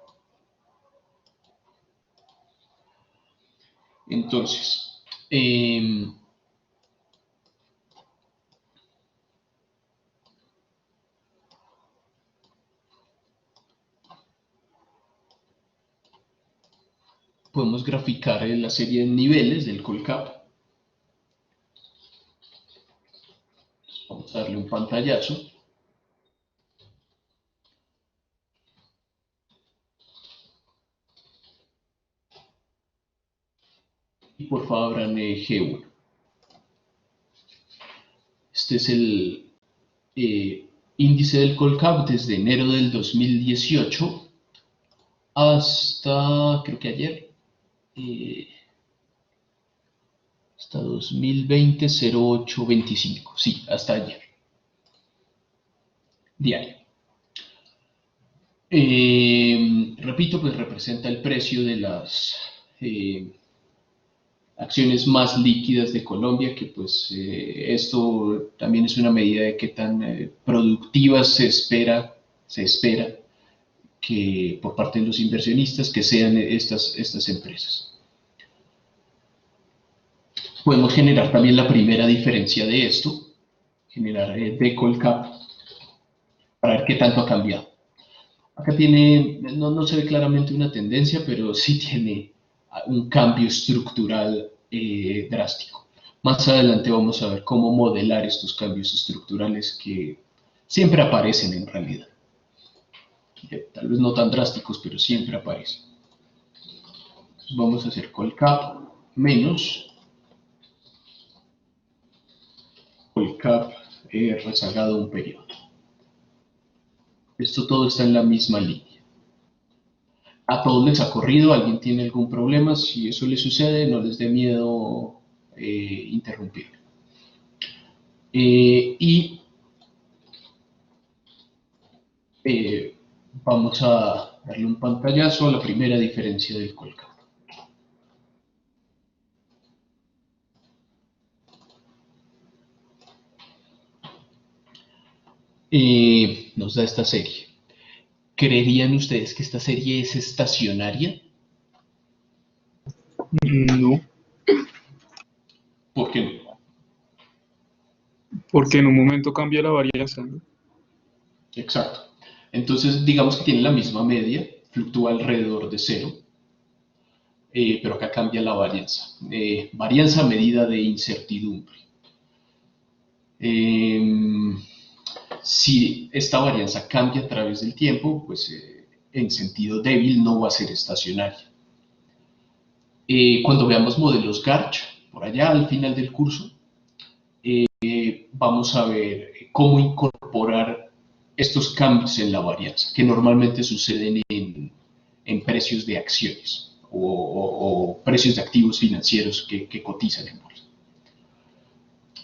Entonces, podemos graficar la serie de niveles del Colcap. Vamos a darle un pantallazo. Y por favor abran G1. Este es el índice del Colcap desde enero del 2018 hasta, creo que ayer, hasta 2020-08-25, sí, hasta ayer, diario. Repito, pues representa el precio de las acciones más líquidas de Colombia, que pues esto también es una medida de qué tan productivas se espera que por parte de los inversionistas que sean estas empresas. Podemos generar también la primera diferencia de esto, generar de Colcap, para ver qué tanto ha cambiado. Acá tiene, no se ve claramente una tendencia, pero sí tiene un cambio estructural drástico. Más adelante vamos a ver cómo modelar estos cambios estructurales que siempre aparecen en realidad. Tal vez no tan drásticos, pero siempre aparecen. Entonces vamos a hacer Colcap menos Colcap rezagado un periodo. Esto todo está en la misma línea. A todos les ha corrido, ¿alguien tiene algún problema? Si eso les sucede, no les dé miedo interrumpir. Vamos a darle un pantallazo a la primera diferencia del Colcap. Nos da esta serie. ¿Creerían ustedes que esta serie es estacionaria? No, ¿Por qué no? porque en un momento cambia la varianza, ¿no? Exacto. Entonces, digamos que tiene la misma media, fluctúa alrededor de 0. pero acá cambia la varianza. Varianza medida de incertidumbre. Si esta varianza cambia a través del tiempo, pues en sentido débil no va a ser estacionaria. Cuando veamos modelos Garch, por allá al final del curso, vamos a ver cómo incorporar estos cambios en la varianza, que normalmente suceden en precios de acciones o precios de activos financieros que cotizan en bolsa.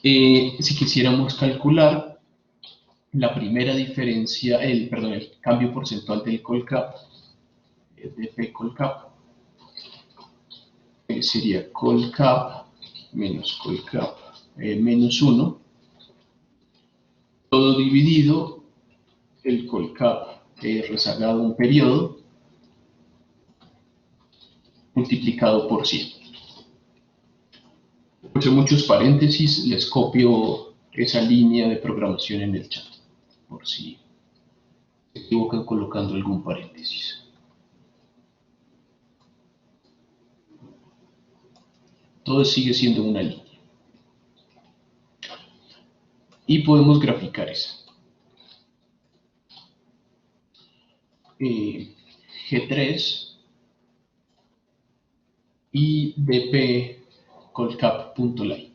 Si quisiéramos calcular la primera diferencia, el cambio porcentual del Colcap, de P Colcap, sería Colcap menos Colcap menos 1, todo dividido, el Colcap rezagado un periodo, multiplicado por 100. Puse muchos paréntesis, les copio esa línea de programación en el chat, por si se equivocan colocando algún paréntesis. Todo sigue siendo una línea. Y podemos graficar esa. G3 y dp colcap.line.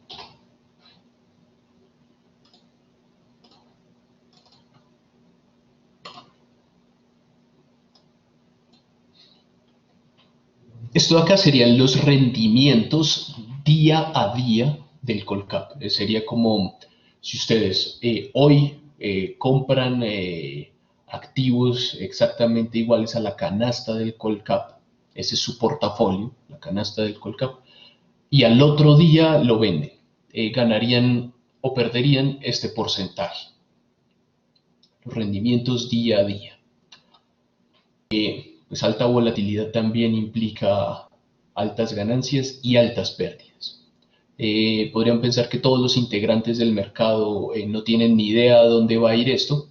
Esto de acá serían los rendimientos día a día del Colcap. Sería como si ustedes hoy compran activos exactamente iguales a la canasta del Colcap, ese es su portafolio, la canasta del Colcap, y al otro día lo venden, ganarían o perderían este porcentaje. Los rendimientos día a día. Pues alta volatilidad también implica altas ganancias y altas pérdidas. Podrían pensar que todos los integrantes del mercado no tienen ni idea de dónde va a ir esto,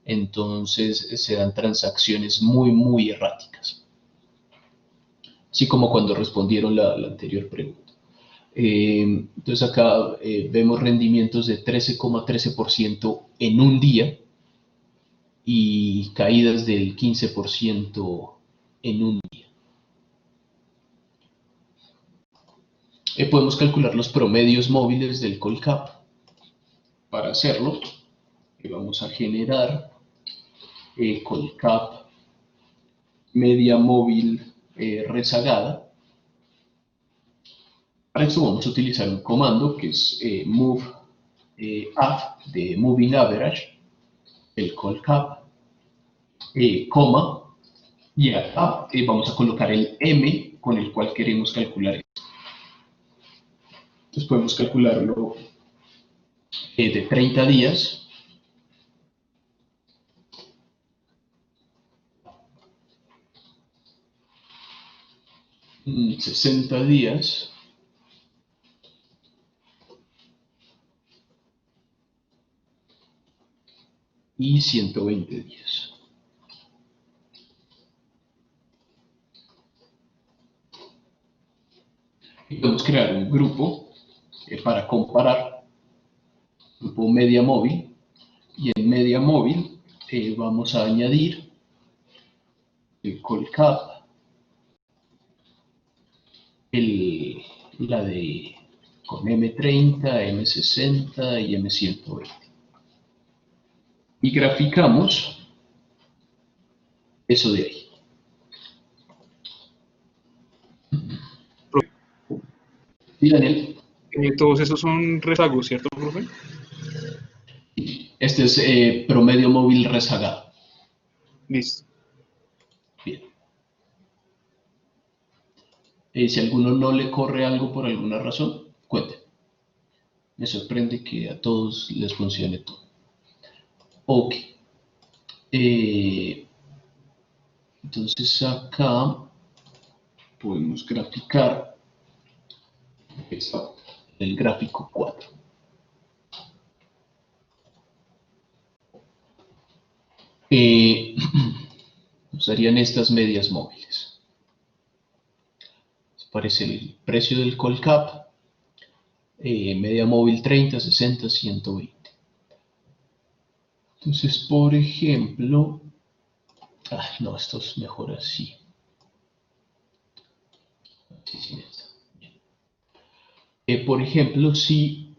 entonces se dan transacciones muy erráticas. Así como cuando respondieron la anterior pregunta. Entonces acá vemos rendimientos de 13,13% en un día y caídas del 15% en un día. Podemos calcular los promedios móviles del Colcap. Para hacerlo, vamos a generar Colcap media móvil rezagada. Para eso vamos a utilizar un comando que es move add de moving average, el Colcap, coma, y acá vamos a colocar el M con el cual queremos calcular esto. Entonces podemos calcularlo de 30 días. Mm, 60 días. Y 120 días. Y podemos crear un grupo para comparar, grupo media móvil, y en media móvil vamos a añadir el Colcap, la de con M30, M60 y M120. Y graficamos eso de ahí. Sí, Daniel. Todos esos son rezagos, ¿cierto, profe? Este es promedio móvil rezagado. Listo. Bien. Si a alguno no le corre algo por alguna razón, cuente. Me sorprende que a todos les funcione todo. Ok. Entonces acá podemos graficar el gráfico 4. Nos darían estas medias móviles. Aparece el precio del Colcap, media móvil 30, 60, 120. Entonces, por ejemplo, no, esto es mejor así. Sí, está. Por ejemplo, si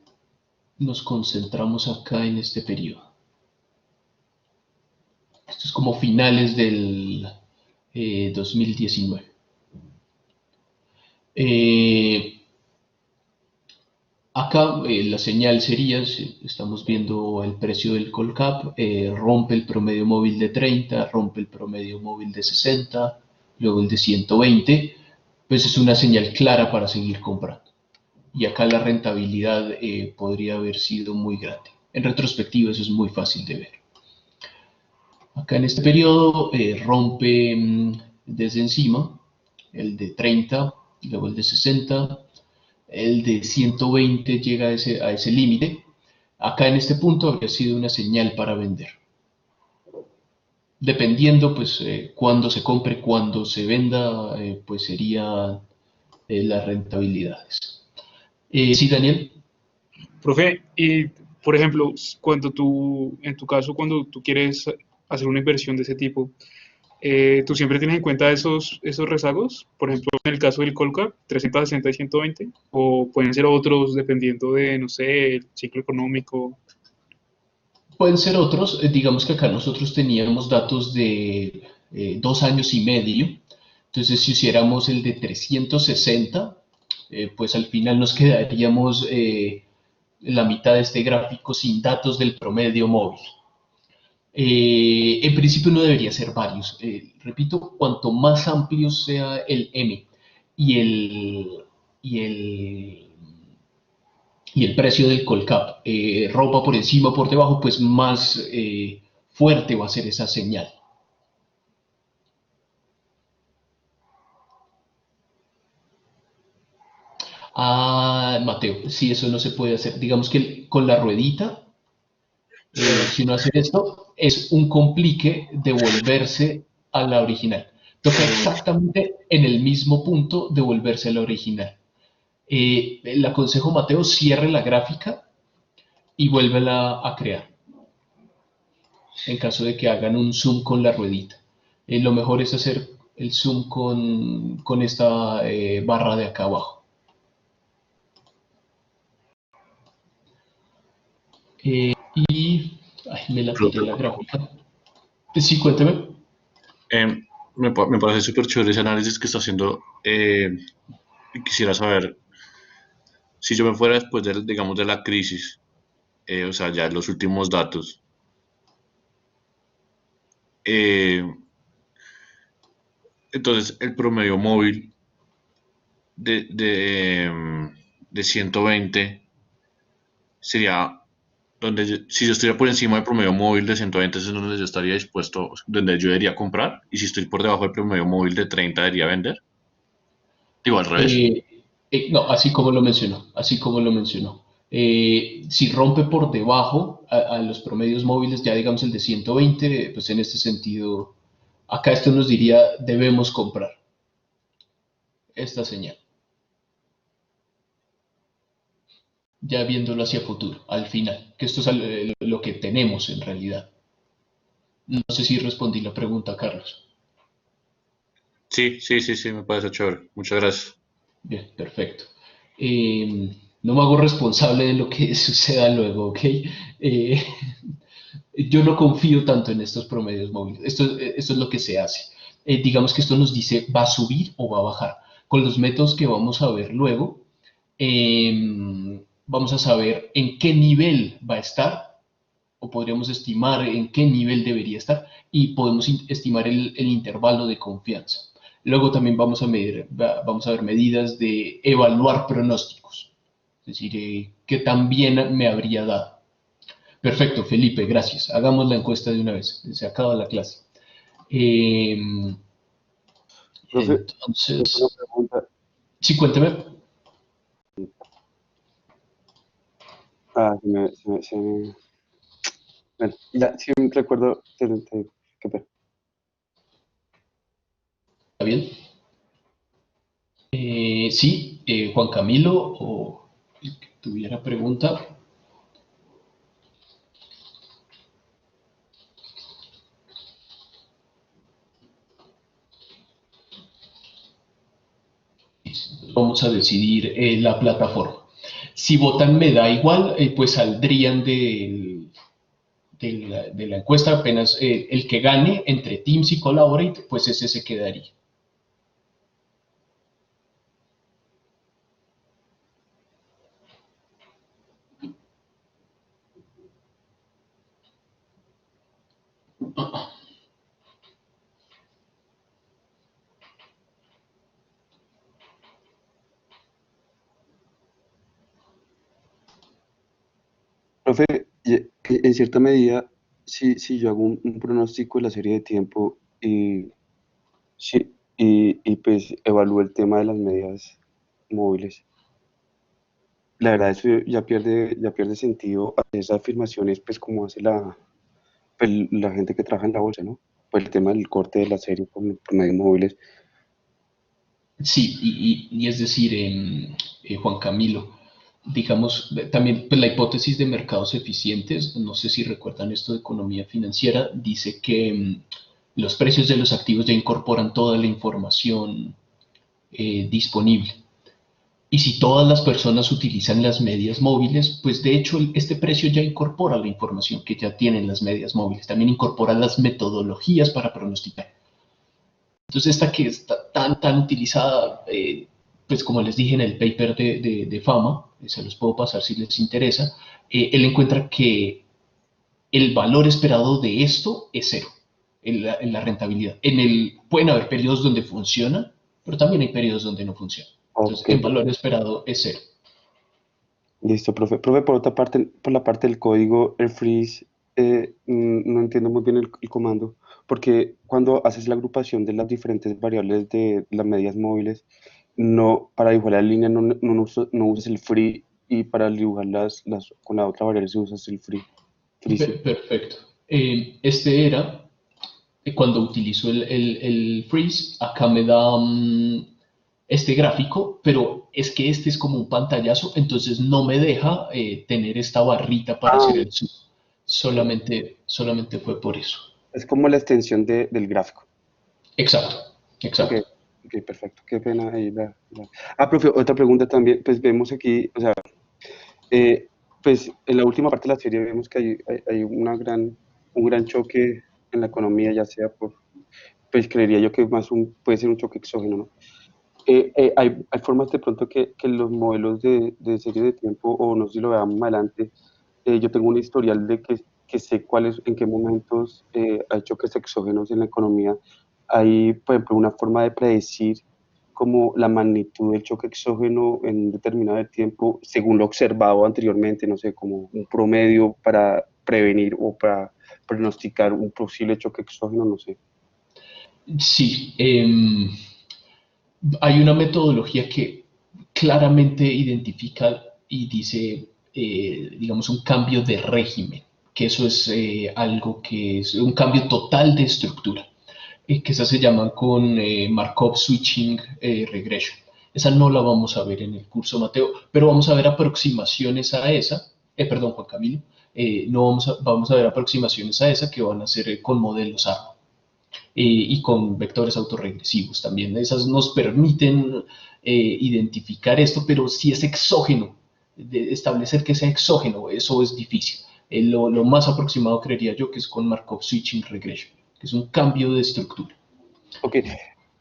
nos concentramos acá en este periodo. Esto es como finales del 2019. Acá la señal sería, si estamos viendo el precio del Colcap, rompe el promedio móvil de 30, rompe el promedio móvil de 60, luego el de 120, pues es una señal clara para seguir comprando. Y acá la rentabilidad podría haber sido muy grande. En retrospectiva eso es muy fácil de ver. Acá en este periodo rompe desde encima el de 30, luego el de 60, el de 120 llega a ese límite. Acá en este punto habría sido una señal para vender. Dependiendo, pues, cuándo se compre, cuándo se venda, pues serían las rentabilidades. Sí, Daniel. Profe, y por ejemplo, en tu caso, cuando tú quieres hacer una inversión de ese tipo, ¿tú siempre tienes en cuenta esos rezagos? Por ejemplo, en el caso del Colcap, 360 y 120, o pueden ser otros dependiendo de, no sé, el ciclo económico. Pueden ser otros, digamos que acá nosotros teníamos datos de 2 años y medio, entonces si hiciéramos el de 360, pues al final nos quedaríamos la mitad de este gráfico sin datos del promedio móvil. En principio no debería ser varios. Repito, cuanto más amplio sea el M y y el, y el precio del Colcap rompa por encima o por debajo, pues más fuerte va a ser esa señal. Mateo, sí, eso no se puede hacer. Digamos que con la ruedita, si uno hace esto, es un complique devolverse a la original. Toca exactamente en el mismo punto devolverse a la original. Le aconsejo, Mateo, cierre la gráfica y vuélvela a crear, en caso de que hagan un zoom con la ruedita. Lo mejor es hacer el zoom con esta barra de acá abajo. Me la tiré la gráfica. Sí, cuénteme. Me parece súper chévere ese análisis que está haciendo. Y quisiera saber, si yo me fuera después de, digamos, de la crisis, o sea, ya los últimos datos, eh, entonces el promedio móvil de 120 sería donde si yo estuviera por encima del promedio móvil de 120 es donde yo estaría dispuesto, donde yo debería comprar, y si estoy por debajo del promedio móvil de 30 debería vender. Digo, al revés. No, así como lo mencionó, así como lo mencionó. Si rompe por debajo a los promedios móviles, ya digamos el de 120, pues en este sentido, acá esto nos diría debemos comprar esta señal, ya viéndolo hacia futuro, al final, que esto es lo que tenemos en realidad. No sé si respondí la pregunta, Carlos. Sí, sí, sí, sí, me parece chévere. Muchas gracias. Bien, perfecto. No me hago responsable de lo que suceda luego, ¿ok? Eh, yo no confío tanto en estos promedios móviles. Esto es lo que se hace. Digamos que esto nos dice va a subir o va a bajar. Con los métodos que vamos a ver luego, vamos a saber en qué nivel va a estar, o podríamos estimar en qué nivel debería estar, y podemos estimar el intervalo de confianza. Luego también vamos a ver medidas de evaluar pronósticos, es decir, qué tan bien me habría dado. Perfecto, Felipe, gracias. Hagamos la encuesta de una vez, se acaba la clase. Profe, una Entonces, pregunta. sí, cuénteme. Bueno, ya, sí recuerdo, qué pena. ¿Está bien? Sí, Juan Camilo, o el que tuviera pregunta. Vamos a decidir la plataforma. Si votan me da igual, pues saldrían de la encuesta apenas el que gane entre Teams y Collaborate, pues ese se quedaría. Profe, en cierta medida, si yo hago un pronóstico de la serie de tiempo y pues evalúo el tema de las medias móviles, la verdad eso ya pierde sentido hacer esas afirmaciones, pues como hace pues, la gente que trabaja en la bolsa, ¿no? Pues el tema del corte de la serie por medios móviles. Sí, y es decir, Juan Camilo, digamos, también pues, la hipótesis de mercados eficientes, no sé si recuerdan esto de economía financiera, dice que los precios de los activos ya incorporan toda la información disponible. Y si todas las personas utilizan las medias móviles, pues de hecho este precio ya incorpora la información que ya tienen las medias móviles, también incorpora las metodologías para pronosticar. Entonces esta que está tan utilizada, pues como les dije en el paper de Fama, se los puedo pasar si les interesa, él encuentra que el valor esperado de esto es cero en la rentabilidad. Pueden haber periodos donde funciona, pero también hay periodos donde no funciona. Entonces Ok, el valor esperado es cero. listo, profe. Profe, por otra parte, por la parte del código, el freeze, no entiendo muy bien el comando, porque cuando haces la agrupación de las diferentes variables de las medias móviles, no, para dibujar la línea no usas el free y para dibujar con la otra variable sí usas el free. Freeze. Perfecto. Este era cuando utilizo el freeze, acá me da este gráfico, pero es que este es como un pantallazo, entonces no me deja tener esta barrita para hacer el zoom. Solamente fue por eso. Es como la extensión del gráfico. Exacto, Ok, exacto. ok, perfecto. Qué pena ahí Ah, profe, otra pregunta también. Pues vemos aquí, o sea, eh, pues en la última parte de la serie vemos que hay un gran choque en la economía, ya sea pues creería yo que puede ser un choque exógeno, ¿no? Hay formas de pronto que los modelos de serie de tiempo, o no sé si lo veamos más adelante, yo tengo un historial de que sé en qué momentos hay choques exógenos en la economía. Hay, por ejemplo, una forma de predecir como la magnitud del choque exógeno en un determinado tiempo, según lo observado anteriormente, no sé, como un promedio para prevenir o para pronosticar un posible choque exógeno, no sé. Sí, hay una metodología que claramente identifica y dice, digamos, un cambio de régimen, que eso es algo que es un cambio total de estructura, que esa se llama con Markov Switching Regression. Esa no la vamos a ver en el curso, Mateo, pero vamos a ver aproximaciones a esa, perdón, Juan Camilo, no vamos a ver aproximaciones a esa que van a ser con modelos ARMA y con vectores autorregresivos también. Esas nos permiten identificar esto, pero si es exógeno, de establecer que sea exógeno, eso es difícil. Lo más aproximado creería yo que es con Markov Switching Regression, que es un cambio de estructura. Ok,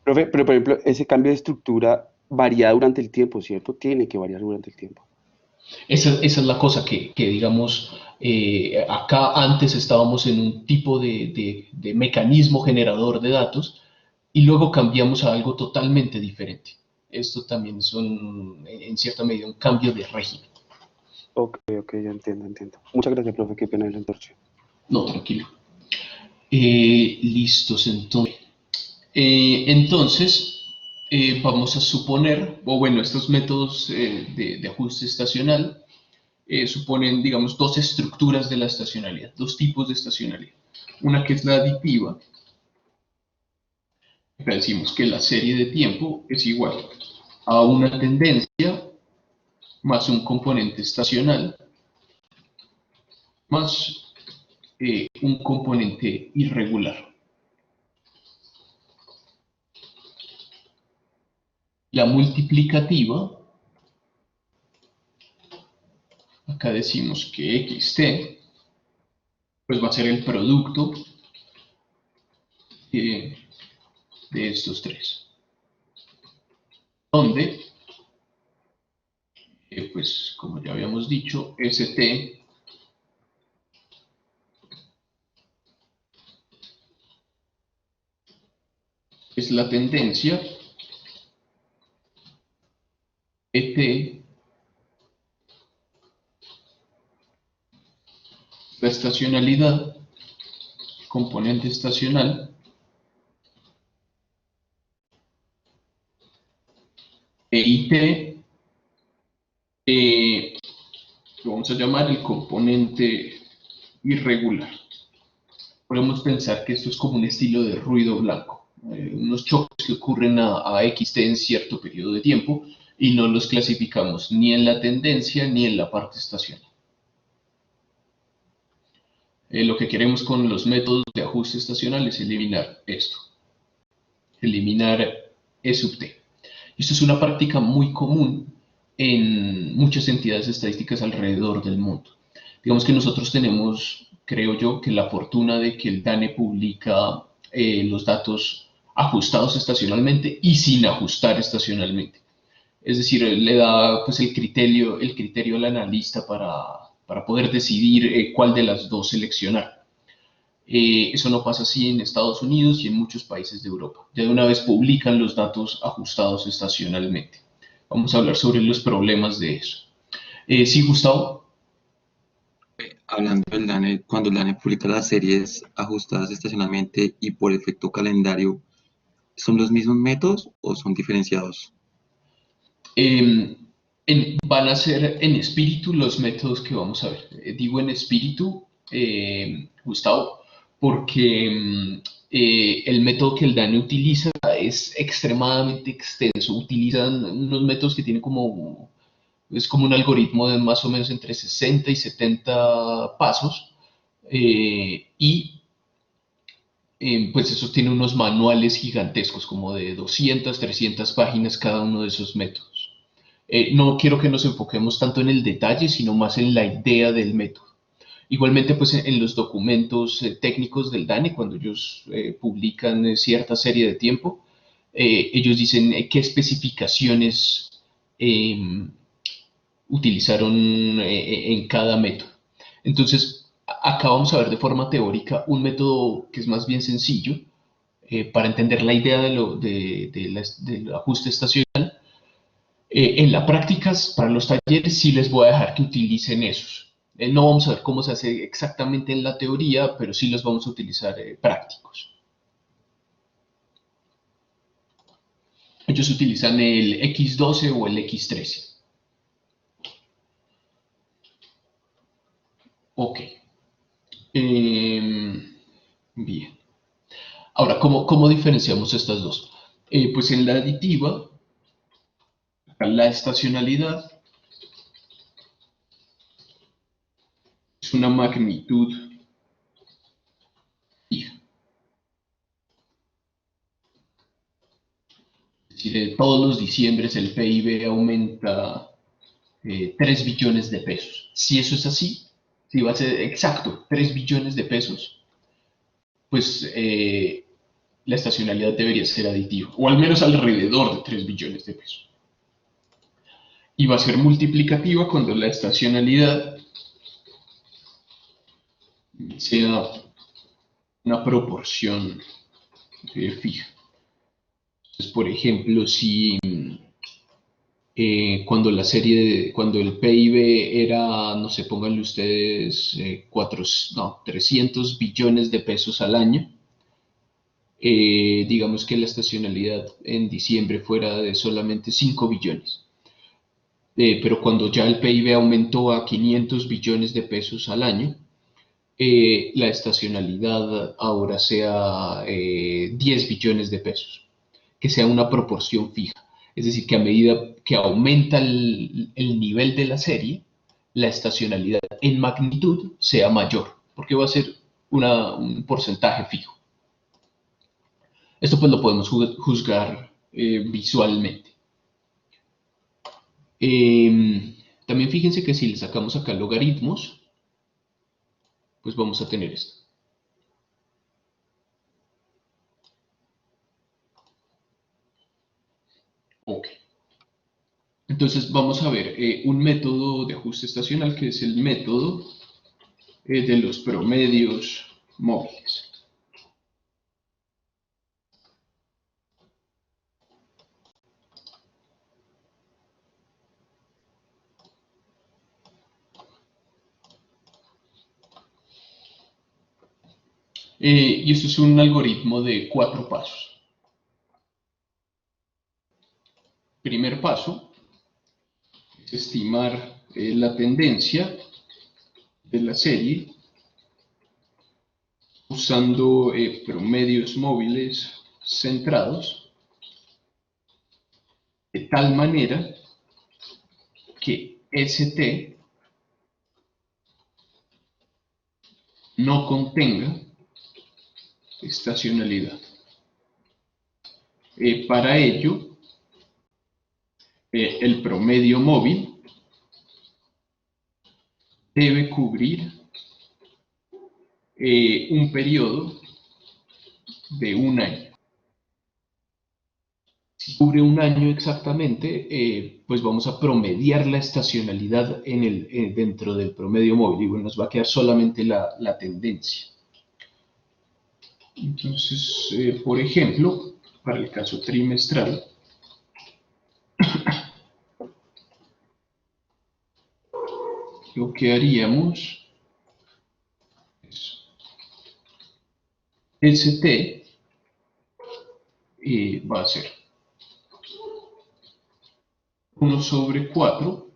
profe, pero por ejemplo, ese cambio de estructura varía durante el tiempo, ¿cierto? Tiene que variar durante el tiempo. Esa es la cosa que digamos, acá antes estábamos en un tipo de mecanismo generador de datos y luego cambiamos a algo totalmente diferente. Esto también es en cierta medida un cambio de régimen. Ok, ya entiendo. Muchas gracias, profe, qué pena la interrupción. No, tranquilo. Listos, entonces. Vamos a suponer, o bueno, estos métodos de ajuste estacional suponen, digamos, dos estructuras de la estacionalidad, dos tipos de estacionalidad. Una que es la aditiva, acá decimos que la serie de tiempo es igual a una tendencia más un componente estacional más un componente irregular. La multiplicativa, acá decimos que xt, pues va a ser el producto de estos tres, donde, pues como ya habíamos dicho, st es la tendencia, et la estacionalidad, componente estacional, e it, lo vamos a llamar el componente irregular. Podemos pensar que esto es como un estilo de ruido blanco, unos choques que ocurren a xt en cierto periodo de tiempo y no los clasificamos ni en la tendencia ni en la parte estacional. Lo que queremos con los métodos de ajuste estacional es eliminar esto, eliminar E sub t. Esto es una práctica muy común en muchas entidades estadísticas alrededor del mundo. Digamos que nosotros tenemos, creo yo, que la fortuna de que el DANE publica los datos ajustados estacionalmente y sin ajustar estacionalmente. Es decir, le da pues, el criterio al analista para poder decidir cuál de las dos seleccionar. Eso no pasa así en Estados Unidos y en muchos países de Europa. Ya de una vez publican los datos ajustados estacionalmente. Vamos a hablar sobre los problemas de eso. Sí, Gustavo. Hablando del DANE, cuando el DANE publica las series ajustadas estacionalmente y por efecto calendario, ¿son los mismos métodos o son diferenciados? Van a ser en espíritu los métodos que vamos a ver. Digo en espíritu, Gustavo, porque el método que el DANE utiliza es extremadamente extenso. Utilizan unos métodos que tienen es como un algoritmo de más o menos entre 60 y 70 pasos, y pues eso tiene unos manuales gigantescos, como de 200, 300 páginas cada uno de esos métodos. No quiero que nos enfoquemos tanto en el detalle, sino más en la idea del método. Igualmente, pues en los documentos técnicos del DANE, cuando ellos publican cierta serie de tiempo, ellos dicen qué especificaciones utilizaron en cada método. Entonces, acá vamos a ver de forma teórica un método que es más bien sencillo para entender la idea del ajuste estacional. En la práctica, para los talleres, sí les voy a dejar que utilicen esos. No vamos a ver cómo se hace exactamente en la teoría, pero sí los vamos a utilizar prácticos. Ellos utilizan el X12 o el X13. Ok. Bien. Ahora, ¿cómo diferenciamos estas dos? Pues en la aditiva, la estacionalidad es una magnitud fija. Es decir, todos los diciembres el PIB aumenta 3 billones de pesos. Si eso es así, si va a ser exacto 3 billones de pesos, pues la estacionalidad debería ser aditiva, o al menos alrededor de 3 billones de pesos. Y va a ser multiplicativa cuando la estacionalidad sea una proporción fija. Entonces, por ejemplo, si cuando el PIB era, no sé, pónganle ustedes 300 billones de pesos al año, digamos que la estacionalidad en diciembre fuera de solamente 5 billones. Pero cuando ya el PIB aumentó a 500 billones de pesos al año, la estacionalidad ahora sea 10 billones de pesos, que sea una proporción fija. Es decir, que a medida que aumenta el nivel de la serie, la estacionalidad en magnitud sea mayor, porque va a ser un porcentaje fijo. Esto pues lo podemos juzgar visualmente. También fíjense que si le sacamos acá logaritmos, pues vamos a tener esto. Ok. Entonces vamos a ver un método de ajuste estacional que es el método de los promedios móviles. Y esto es un algoritmo de 4 pasos. Primer paso es estimar la tendencia de la serie usando promedios móviles centrados de tal manera que ST no contenga estacionalidad. Para ello, el promedio móvil debe cubrir un periodo de un año. Si cubre un año exactamente, pues vamos a promediar la estacionalidad dentro del promedio móvil y bueno, nos va a quedar solamente la tendencia. Entonces, por ejemplo, para el caso trimestral, lo que haríamos es ST va a ser 1 sobre 4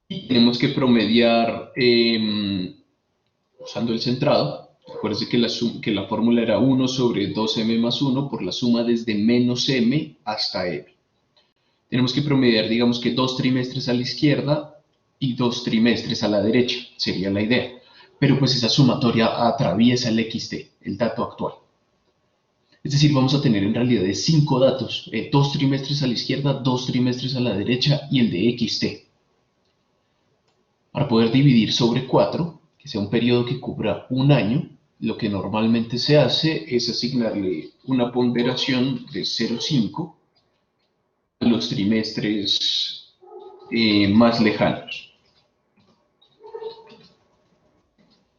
y tenemos que promediar usando el centrado. Acuérdense que la fórmula era 1 sobre 2m más 1 por la suma desde menos m hasta m. Tenemos que promediar, digamos que 2 trimestres a la izquierda y 2 trimestres a la derecha, sería la idea. Pero pues esa sumatoria atraviesa el XT, el dato actual. Es decir, vamos a tener en realidad 5 datos, 2 trimestres a la izquierda, 2 trimestres a la derecha y el de XT. Para poder dividir sobre 4, que sea un periodo que cubra un año, lo que normalmente se hace es asignarle una ponderación de 0,5 a los trimestres más lejanos.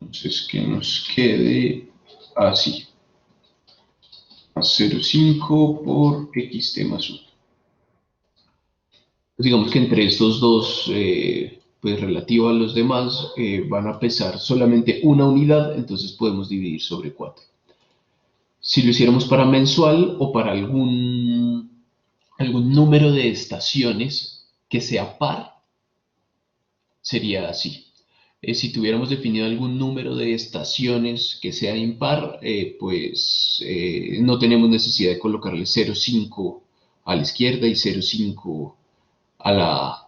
Entonces, que nos quede así. Más 0,5 por XT más 1. Pues digamos que entre estos dos, pues relativo a los demás, van a pesar solamente una unidad, entonces podemos dividir sobre 4. Si lo hiciéramos para mensual o para algún número de estaciones que sea par, sería así. Si tuviéramos definido algún número de estaciones que sea impar, pues no tenemos necesidad de colocarle 0,5 a la izquierda y 0,5 a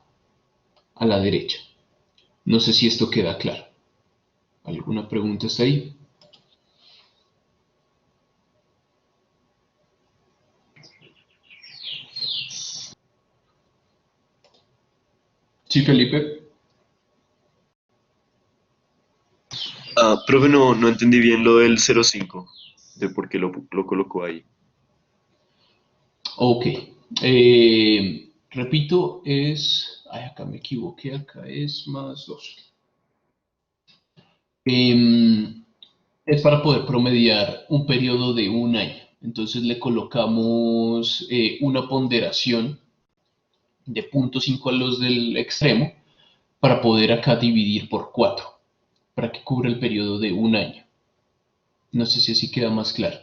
la derecha. No sé si esto queda claro. ¿Alguna pregunta hasta ahí? Sí, Felipe. Profe, no entendí bien lo del 0,5, de por qué lo colocó ahí. Ok. Repito, ay, acá me equivoqué, acá es más 2. Es para poder promediar un periodo de un año. Entonces le colocamos una ponderación de 0,5 a los del extremo para poder acá dividir por 4, para que cubra el periodo de un año. No sé si así queda más claro.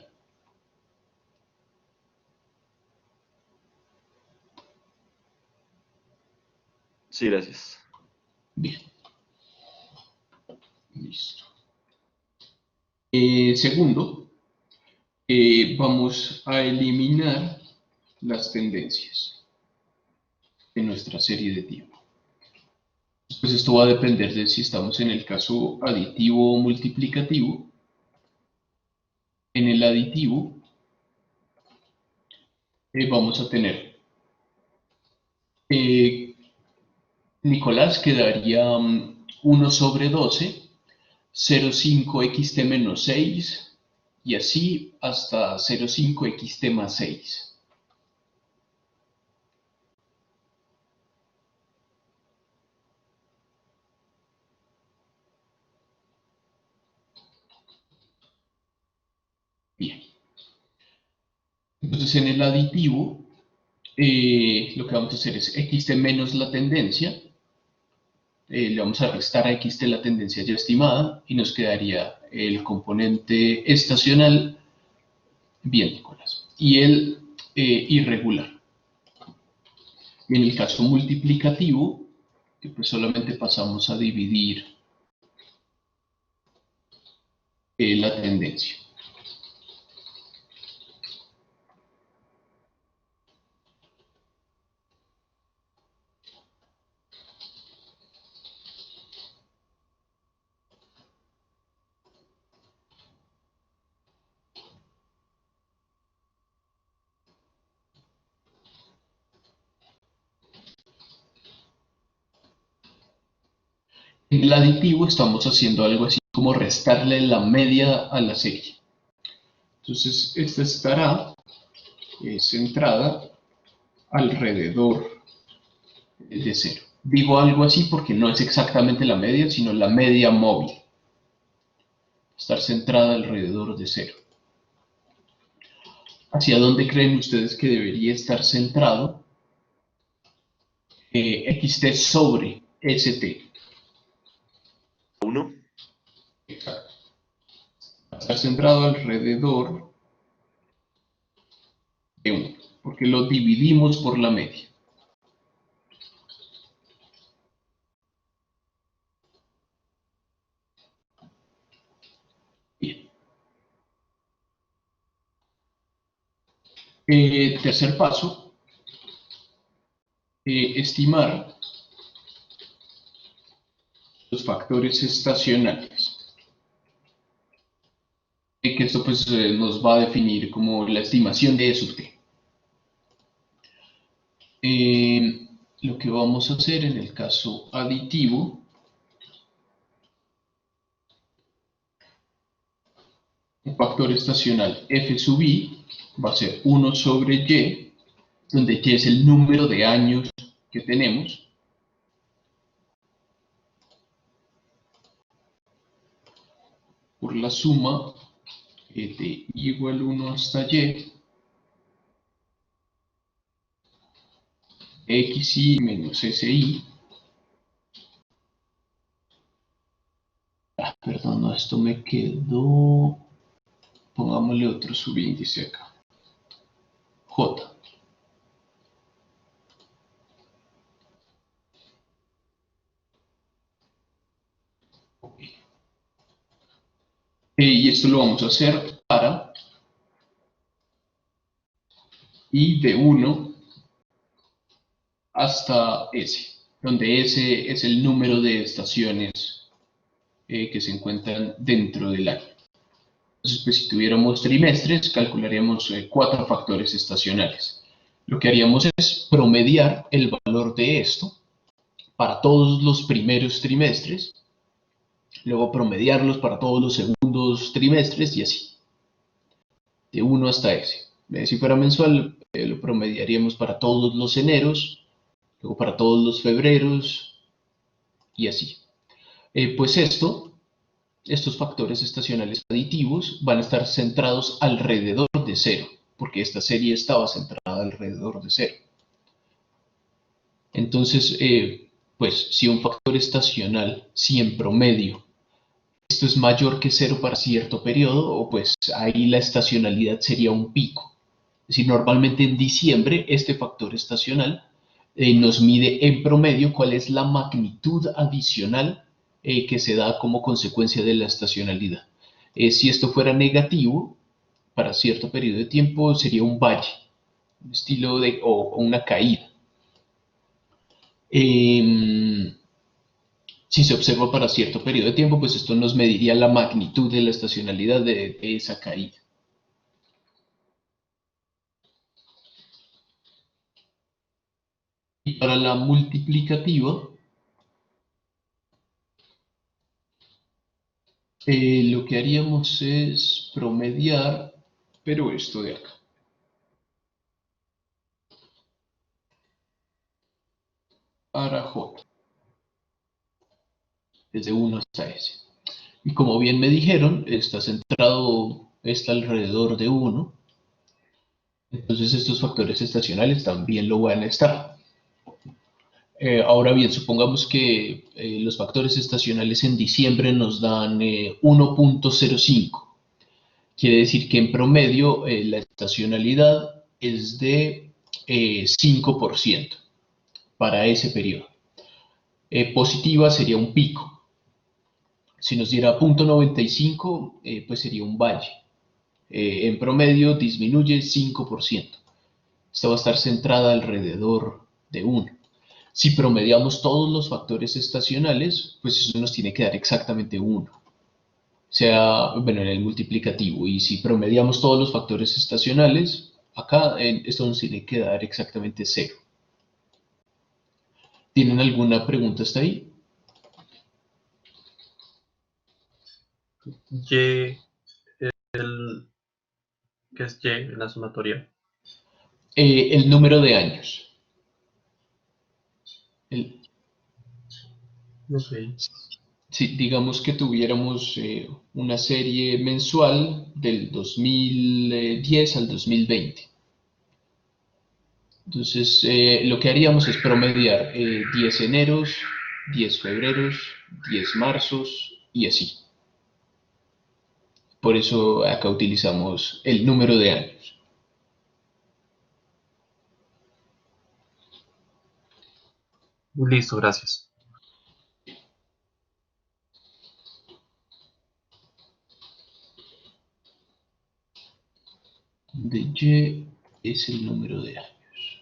Sí, gracias. Bien. Listo. Segundo, vamos a eliminar las tendencias. en nuestra serie de tiempo. Pues esto va a depender de si estamos en el caso aditivo o multiplicativo. En el aditivo vamos a tener Nicolás quedaría 1 sobre 12, 0,5xt menos 6 y así hasta 0,5xt más 6. Bien. Entonces en el aditivo lo que vamos a hacer es xt menos la tendencia. Le vamos a restar a xt la tendencia ya estimada y nos quedaría el componente estacional, bien, Nicolás, y el irregular. Y en el caso multiplicativo, pues solamente pasamos a dividir la tendencia. En el aditivo estamos haciendo algo así como restarle la media a la serie. Entonces, esta estará centrada alrededor de 0. Digo algo así porque no es exactamente la media, sino la media móvil. Estar centrada alrededor de 0. ¿Hacia dónde creen ustedes que debería estar centrado xt sobre st? 1. Exacto. Estar centrado alrededor de 1, porque lo dividimos por la media. Bien. Tercer paso, estimar los factores estacionales. Que esto pues nos va a definir como la estimación de E sub t. Lo que vamos a hacer en el caso aditivo, un factor estacional f sub i va a ser 1 sobre y, donde y es el número de años que tenemos, por la suma de igual 1 hasta y, xi menos si. Perdón, no, esto me quedó. Pongámosle otro subíndice acá. J. Okay. Y esto lo vamos a hacer para i de 1 hasta s, donde s es el número de estaciones que se encuentran dentro del año. Entonces, pues, si tuviéramos trimestres, calcularíamos 4 factores estacionales. Lo que haríamos es promediar el valor de esto para todos los primeros trimestres, luego promediarlos para todos los segundos trimestres y así, de 1 hasta s. Si fuera mensual, lo promediaríamos para todos los eneros, luego para todos los febreros y así. Pues estos factores estacionales aditivos van a estar centrados alrededor de 0, porque esta serie estaba centrada alrededor de 0. Entonces, pues si un factor estacional, si en promedio esto es mayor que 0 para cierto periodo, pues ahí la estacionalidad sería un pico. Es decir, normalmente en diciembre este factor estacional nos mide en promedio cuál es la magnitud adicional que se da como consecuencia de la estacionalidad. Si esto fuera negativo, para cierto periodo de tiempo sería un valle, un estilo de, o una caída. Em, si se observa para cierto periodo de tiempo, pues esto nos mediría la magnitud de la estacionalidad de esa caída. Y para la multiplicativa, lo que haríamos es promediar, pero esto de acá. Para J, desde 1 hasta S. Y como bien me dijeron, está centrado, está alrededor de 1. Entonces estos factores estacionales también lo van a estar. Ahora bien, supongamos que los factores estacionales en diciembre nos dan 1.05. Quiere decir que en promedio la estacionalidad es de 5% para ese periodo. Positiva sería un pico. Si nos diera 0.95, pues sería un valle. En promedio disminuye 5%. Esta va a estar centrada alrededor de 1. Si promediamos todos los factores estacionales, pues eso nos tiene que dar exactamente 1. Sea, bueno, en el multiplicativo. Y si promediamos todos los factores estacionales, acá esto nos tiene que dar exactamente 0. ¿Tienen alguna pregunta hasta ahí? Y, ¿qué es Y en la sumatoria? El número de años. El- Ok. si digamos que tuviéramos una serie mensual del 2010 al 2020. Entonces, lo que haríamos es promediar 10 eneros, 10 febreros, 10 marzos y así. Por eso acá utilizamos el número de años. Listo, gracias. De Y es el número de años.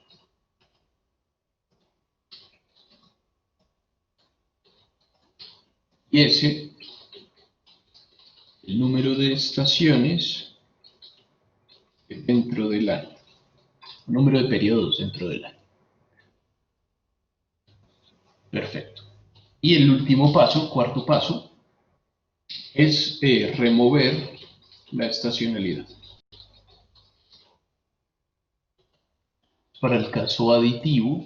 Y ese, el número de estaciones dentro del año. El número de periodos dentro del año. Perfecto. Y el último paso, cuarto paso, es remover la estacionalidad. Para el caso aditivo,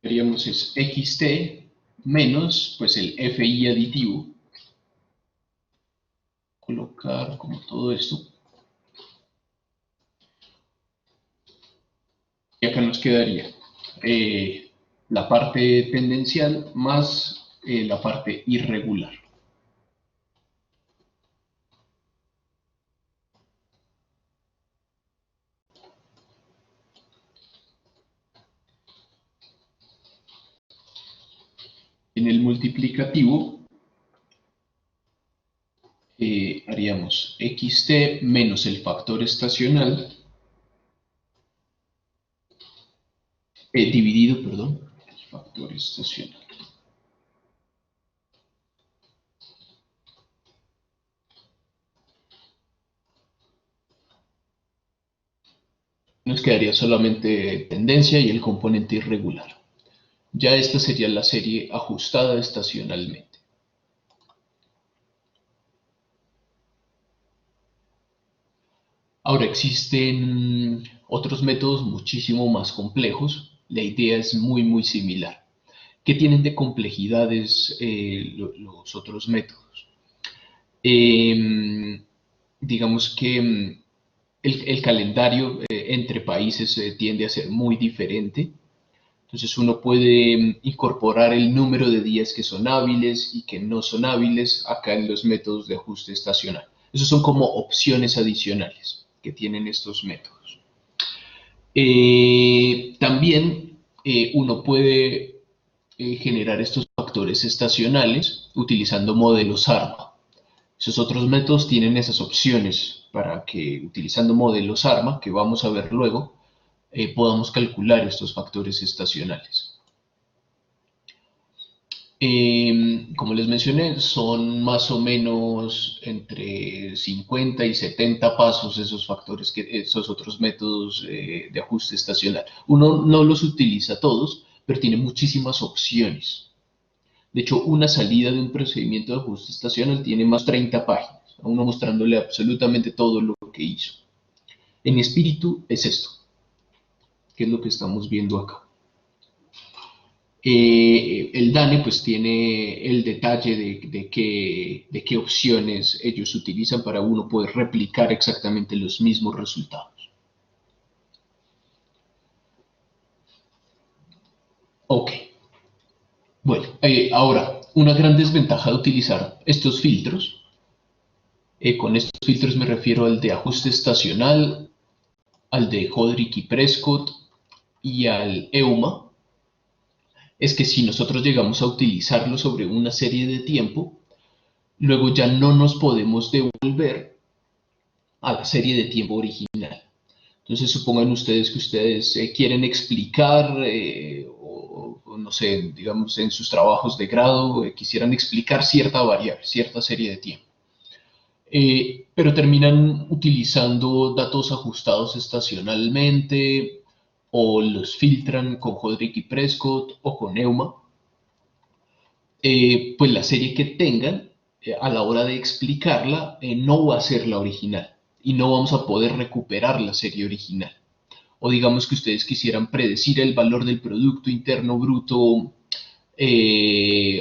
veríamos es xt menos pues el fi aditivo. Colocar como todo esto. Y acá nos quedaría la parte tendencial más la parte irregular. En el multiplicativo haríamos xt menos el factor estacional dividido, perdón, el factor estacional. Nos quedaría solamente tendencia y el componente irregular. Ya esta sería la serie ajustada estacionalmente. Ahora existen otros métodos muchísimo más complejos. La idea es muy similar. ¿Qué tienen de complejidades los otros métodos? Digamos que el calendario entre países tiende a ser muy diferente. Entonces uno puede incorporar el número de días que son hábiles y que no son hábiles acá en los métodos de ajuste estacional. Esos son como opciones adicionales que tienen estos métodos. También uno puede generar estos factores estacionales utilizando modelos ARMA. Esos otros métodos tienen esas opciones para que utilizando modelos ARMA, que vamos a ver luego, podamos calcular estos factores estacionales. Como les mencioné, son más o menos entre 50 y 70 pasos esos factores, esos otros métodos de ajuste estacional. Uno no los utiliza todos, pero tiene muchísimas opciones. De hecho, una salida de un procedimiento de ajuste estacional tiene más de 30 páginas, a uno mostrándole absolutamente todo lo que hizo. En espíritu es esto, que es lo que estamos viendo acá. El DANE pues tiene el detalle de qué opciones ellos utilizan para uno poder replicar exactamente los mismos resultados. Ok. Bueno, ahora, una gran desventaja de utilizar estos filtros, con estos filtros me refiero al de ajuste estacional, al de Hodrick y Prescott y al EUMA, es que si nosotros llegamos a utilizarlo sobre una serie de tiempo, luego ya no nos podemos devolver a la serie de tiempo original. Entonces supongan ustedes que ustedes quieren explicar, o no sé, digamos en sus trabajos de grado, quisieran explicar cierta variable, cierta serie de tiempo. Pero terminan utilizando datos ajustados estacionalmente, o los filtran con Hodrick y Prescott o con EUMA, pues la serie que tengan a la hora de explicarla no va a ser la original y no vamos a poder recuperar la serie original. O digamos que ustedes quisieran predecir el valor del Producto Interno Bruto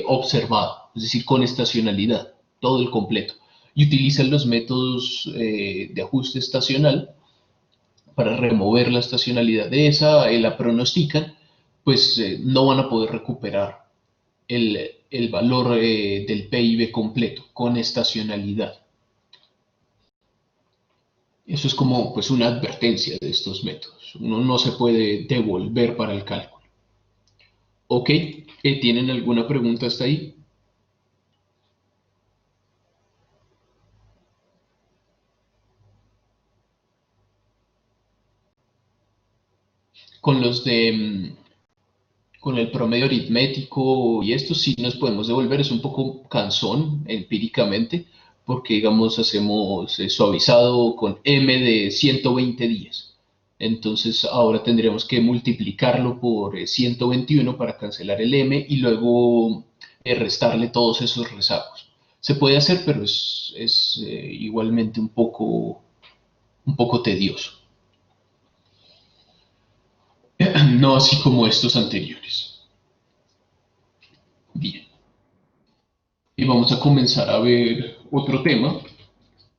observado, es decir, con estacionalidad, todo el completo, y utilizan los métodos de ajuste estacional para remover la estacionalidad de esa, la pronostican, pues no van a poder recuperar el valor del PIB completo con estacionalidad. Eso es como pues una advertencia de estos métodos. Uno no se puede devolver para el cálculo. ¿Ok? ¿Tienen alguna pregunta hasta ahí? Con los de con el promedio aritmético y esto sí nos podemos devolver, es un poco cansón empíricamente, porque digamos hacemos suavizado con M de 120 días. Entonces ahora tendríamos que multiplicarlo por 121 para cancelar el M y luego restarle todos esos rezagos. Se puede hacer, pero es igualmente un poco tedioso. No así como estos anteriores. Bien. Y vamos a comenzar a ver otro tema